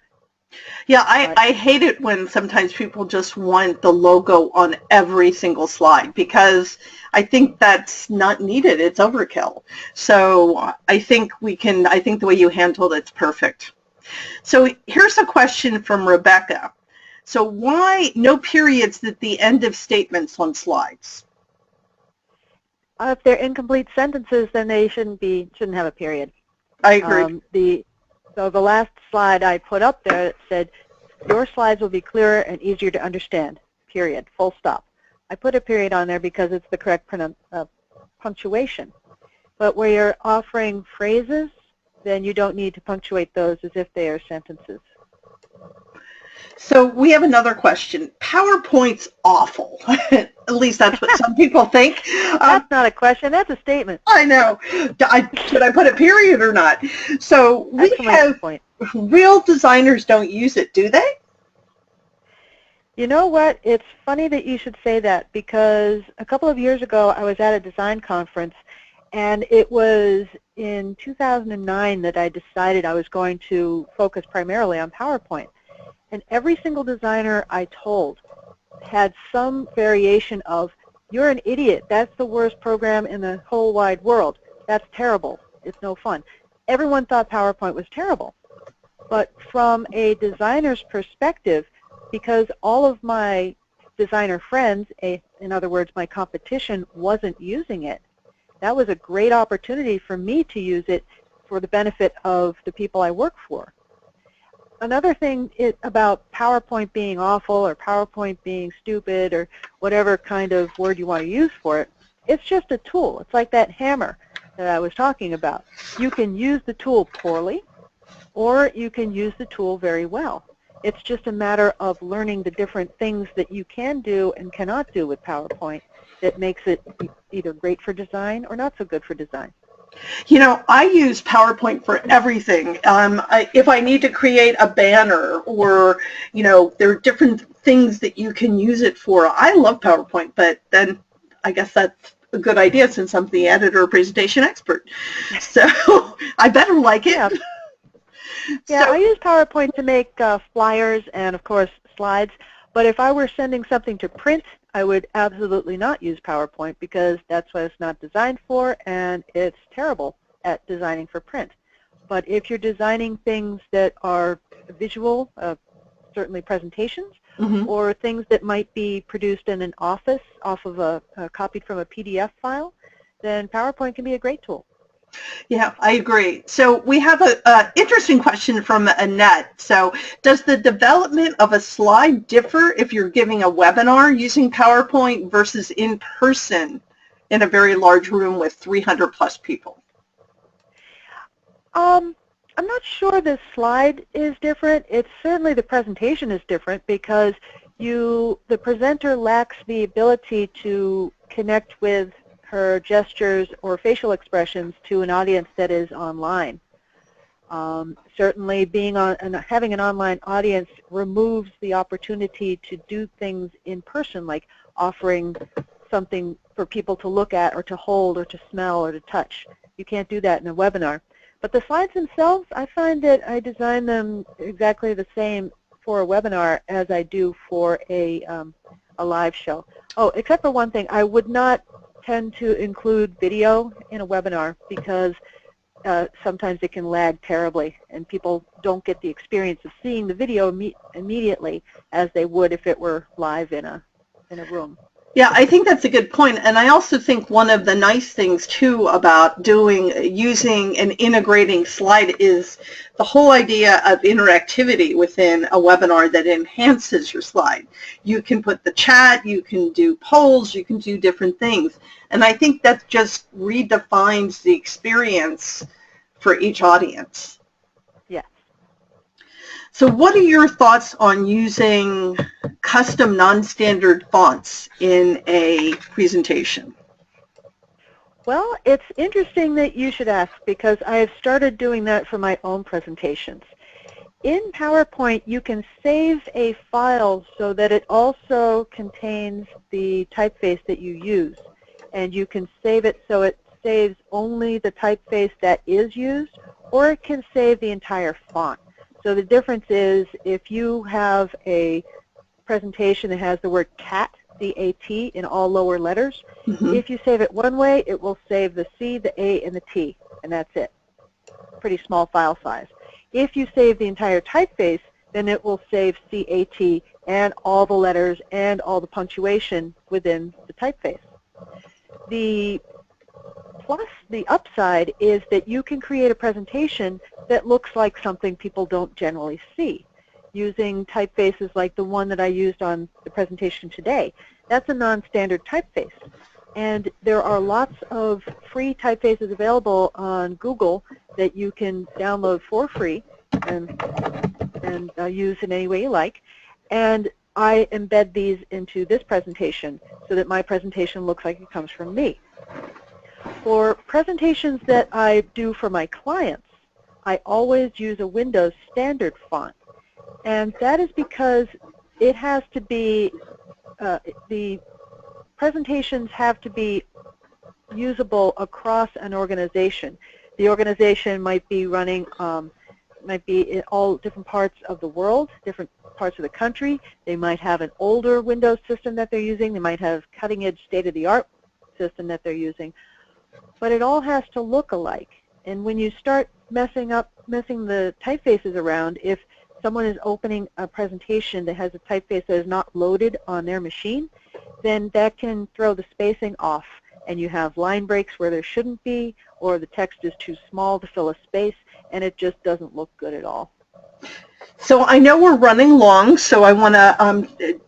Yeah, I hate it when sometimes people just want the logo on every single slide because I think that's not needed. It's overkill. So I think the way you handled it's perfect. So here's a question from Rebecca. So why no periods at the end of statements on slides? If they're incomplete sentences, then they shouldn't have a period. I agree. So the last slide I put up there said, your slides will be clearer and easier to understand, period, full stop. I put a period on there because it's the correct punctuation. But where you're offering phrases, then you don't need to punctuate those as if they are sentences. So we have another question. PowerPoint's awful. At least that's what some people think. That's not a question. That's a statement. I know. Should I put a period or not? So we have real designers don't use it, do they? You know what? It's funny that you should say that because a couple of years ago I was at a design conference and it was in 2009 that I decided I was going to focus primarily on PowerPoint. And every single designer I told had some variation of, you're an idiot, that's the worst program in the whole wide world, that's terrible, it's no fun. Everyone thought PowerPoint was terrible. But from a designer's perspective, because all of my designer friends, in other words, my competition, wasn't using it, that was a great opportunity for me to use it for the benefit of the people I work for. Another thing about PowerPoint being awful or PowerPoint being stupid or whatever kind of word you want to use for it, it's just a tool. It's like that hammer that I was talking about. You can use the tool poorly or you can use the tool very well. It's just a matter of learning the different things that you can do and cannot do with PowerPoint that makes it either great for design or not so good for design? You know, I use PowerPoint for everything. If I need to create a banner or, you know, there are different things that you can use it for. I love PowerPoint, but then I guess that's a good idea since I'm the editor or presentation expert. So I better like it. Yeah. Yeah, I use PowerPoint to make flyers and, of course, slides. But if I were sending something to print, I would absolutely not use PowerPoint because that's what it's not designed for, and it's terrible at designing for print. But if you're designing things that are visual, certainly presentations, or things that might be produced in an office off of copied from a PDF file, then PowerPoint can be a great tool. Yeah, I agree. So we have an interesting question from Annette. So does the development of a slide differ if you're giving a webinar using PowerPoint versus in person in a very large room with 300 plus people? I'm not sure the slide is different. It's certainly the presentation is different because the presenter lacks the ability to connect with her gestures or facial expressions to an audience that is online. Certainly having an online audience removes the opportunity to do things in person, like offering something for people to look at or to hold or to smell or to touch. You can't do that in a webinar. But the slides themselves, I find that I design them exactly the same for a webinar as I do for a live show. Oh, except for one thing, I would not tend to include video in a webinar because sometimes it can lag terribly and people don't get the experience of seeing the video immediately as they would if it were live in a room. Yeah, I think that's a good point. And I also think one of the nice things, too, about using and integrating slide is the whole idea of interactivity within a webinar that enhances your slide. You can put the chat, you can do polls, you can do different things. And I think that just redefines the experience for each audience. Yeah. So what are your thoughts on using custom non-standard fonts in a presentation? Well, it's interesting that you should ask because I have started doing that for my own presentations. In PowerPoint, you can save a file so that it also contains the typeface that you use. And you can save it so it saves only the typeface that is used, or it can save the entire font. So the difference is if you have a presentation that has the word CAT, C-A-T, in all lower letters, if you save it one way, it will save the C, the A, and the T, and that's it. Pretty small file size. If you save the entire typeface, then it will save C-A-T and all the letters and all the punctuation within the typeface. The upside is that you can create a presentation that looks like something people don't generally see using typefaces like the one that I used on the presentation today. That's a non-standard typeface. And there are lots of free typefaces available on Google that you can download for free and use in any way you like. And I embed these into this presentation so that my presentation looks like it comes from me. For presentations that I do for my clients, I always use a Windows standard font. And that is because it has to be, the presentations have to be usable across an organization. The organization might be running, might be in all different parts of the world, different parts of the country. They might have an older Windows system that they're using. They might have cutting-edge state-of-the-art system that they're using. But it all has to look alike. And when you start messing the typefaces around, if someone is opening a presentation that has a typeface that is not loaded on their machine, then that can throw the spacing off. And you have line breaks where there shouldn't be, or the text is too small to fill a space, and it just doesn't look good at all. So I know we're running long, so I want to,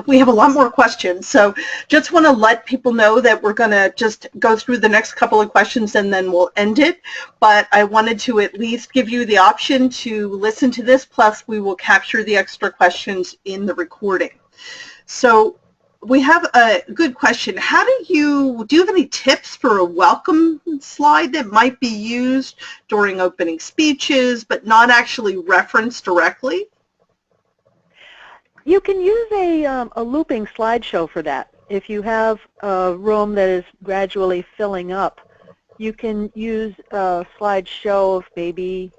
we have a lot more questions. So just want to let people know that we're going to just go through the next couple of questions and then we'll end it. But I wanted to at least give you the option to listen to this, plus we will capture the extra questions in the recording. So We have a good question. Do you have any tips for a welcome slide that might be used during opening speeches but not actually referenced directly? You can use a looping slideshow for that. If you have a room that is gradually filling up, you can use a slideshow of maybe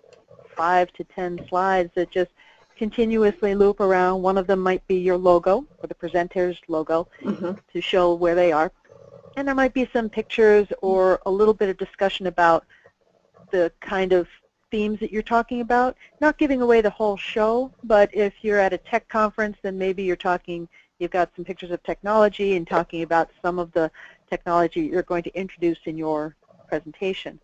5 to 10 slides that just continuously loop around. One of them might be your logo, or the presenter's logo, to show where they are. And there might be some pictures or a little bit of discussion about the kind of themes that you're talking about. Not giving away the whole show, but if you're at a tech conference, then maybe you've got some pictures of technology and talking about some of the technology you're going to introduce in your presentation.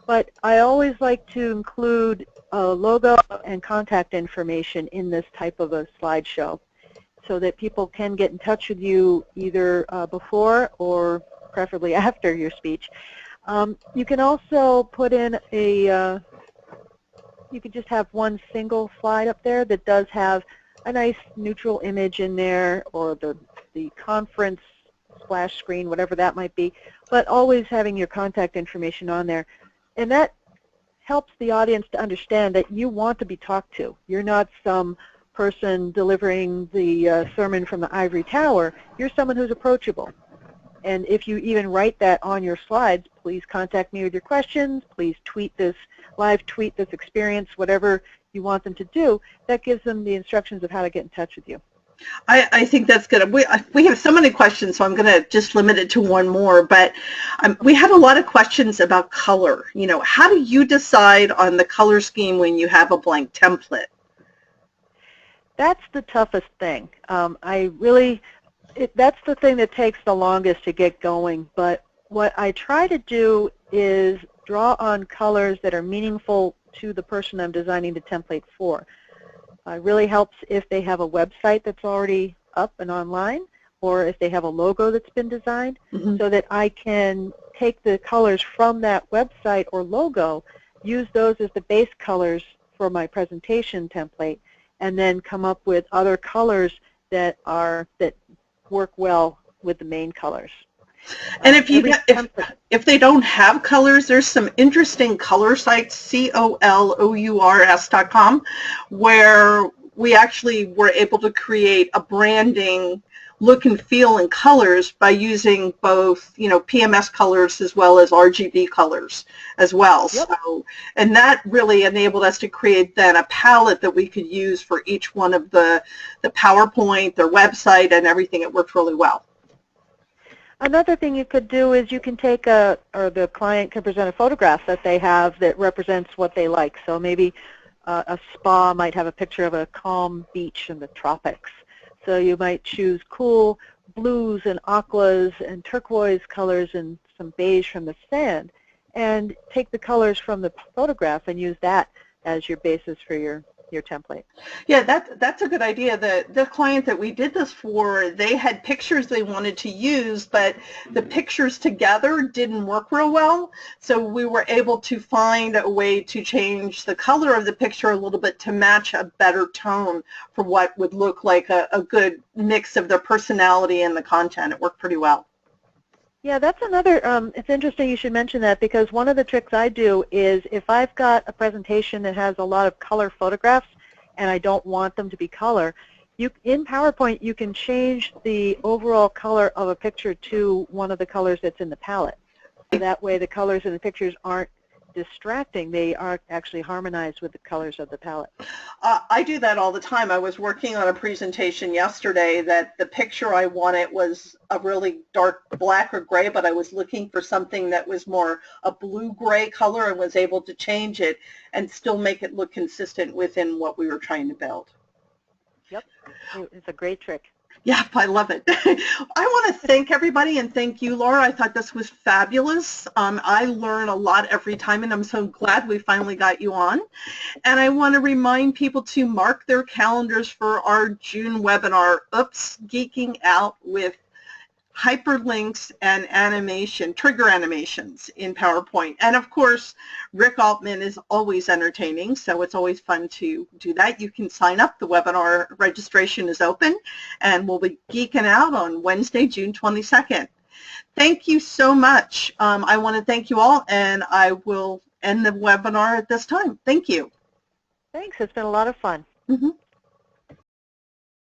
But I always like to include a logo and contact information in this type of a slideshow so that people can get in touch with you either before or preferably after your speech. You can also put in you could just have one single slide up there that does have a nice neutral image in there, or the conference splash screen, whatever that might be, but always having your contact information on there. And that helps the audience to understand that you want to be talked to. You're not some person delivering the sermon from the ivory tower. You're someone who's approachable. And if you even write that on your slides, please contact me with your questions, please live tweet this experience, whatever you want them to do, that gives them the instructions of how to get in touch with you. I think that's good. We have so many questions, so I'm going to just limit it to one more. But we had a lot of questions about color. How do you decide on the color scheme when you have a blank template? That's the toughest thing. That's the thing that takes the longest to get going. But what I try to do is draw on colors that are meaningful to the person I'm designing the template for. It really helps if they have a website that's already up and online, or if they have a logo that's been designed, so that I can take the colors from that website or logo, use those as the base colors for my presentation template, and then come up with other colors that work well with the main colors. And if they don't have colors, there's some interesting color sites, COLOURS.com, where we actually were able to create a branding look and feel and colors by using both, PMS colors as well as RGB colors as well. Yep. So, and that really enabled us to create then a palette that we could use for each one of the PowerPoint, their website, and everything. It worked really well. Another thing you could do is you can take or the client can present a photograph that they have that represents what they like. So maybe a spa might have a picture of a calm beach in the tropics. So you might choose cool blues and aquas and turquoise colors and some beige from the sand, and take the colors from the photograph and use that as your basis for your template. Yeah, that's a good idea. The client that we did this for, they had pictures they wanted to use, but the pictures together didn't work real well. So we were able to find a way to change the color of the picture a little bit to match a better tone for what would look like a good mix of their personality and the content. It worked pretty well. Yeah, that's another, it's interesting you should mention that, because one of the tricks I do is if I've got a presentation that has a lot of color photographs and I don't want them to be color, in PowerPoint you can change the overall color of a picture to one of the colors that's in the palette. So that way the colors in the pictures aren't distracting, they are actually harmonized with the colors of the palette. I do that all the time. I was working on a presentation yesterday that the picture I wanted was a really dark black or gray, but I was looking for something that was more a blue-gray color and was able to change it and still make it look consistent within what we were trying to build. Yep, it's a great trick. Yeah, I love it. I want to thank everybody, and thank you, Laura. I thought this was fabulous. I learn a lot every time, and I'm so glad we finally got you on. And I want to remind people to mark their calendars for our June webinar, Oops, Geeking Out with hyperlinks and trigger animations in PowerPoint. And of course, Rick Altman is always entertaining, so it's always fun to do that. You can sign up. The webinar registration is open, and we'll be geeking out on Wednesday, June 22nd. Thank you so much. I want to thank you all, and I will end the webinar at this time. Thank you. Thanks. It's been a lot of fun. Mm-hmm.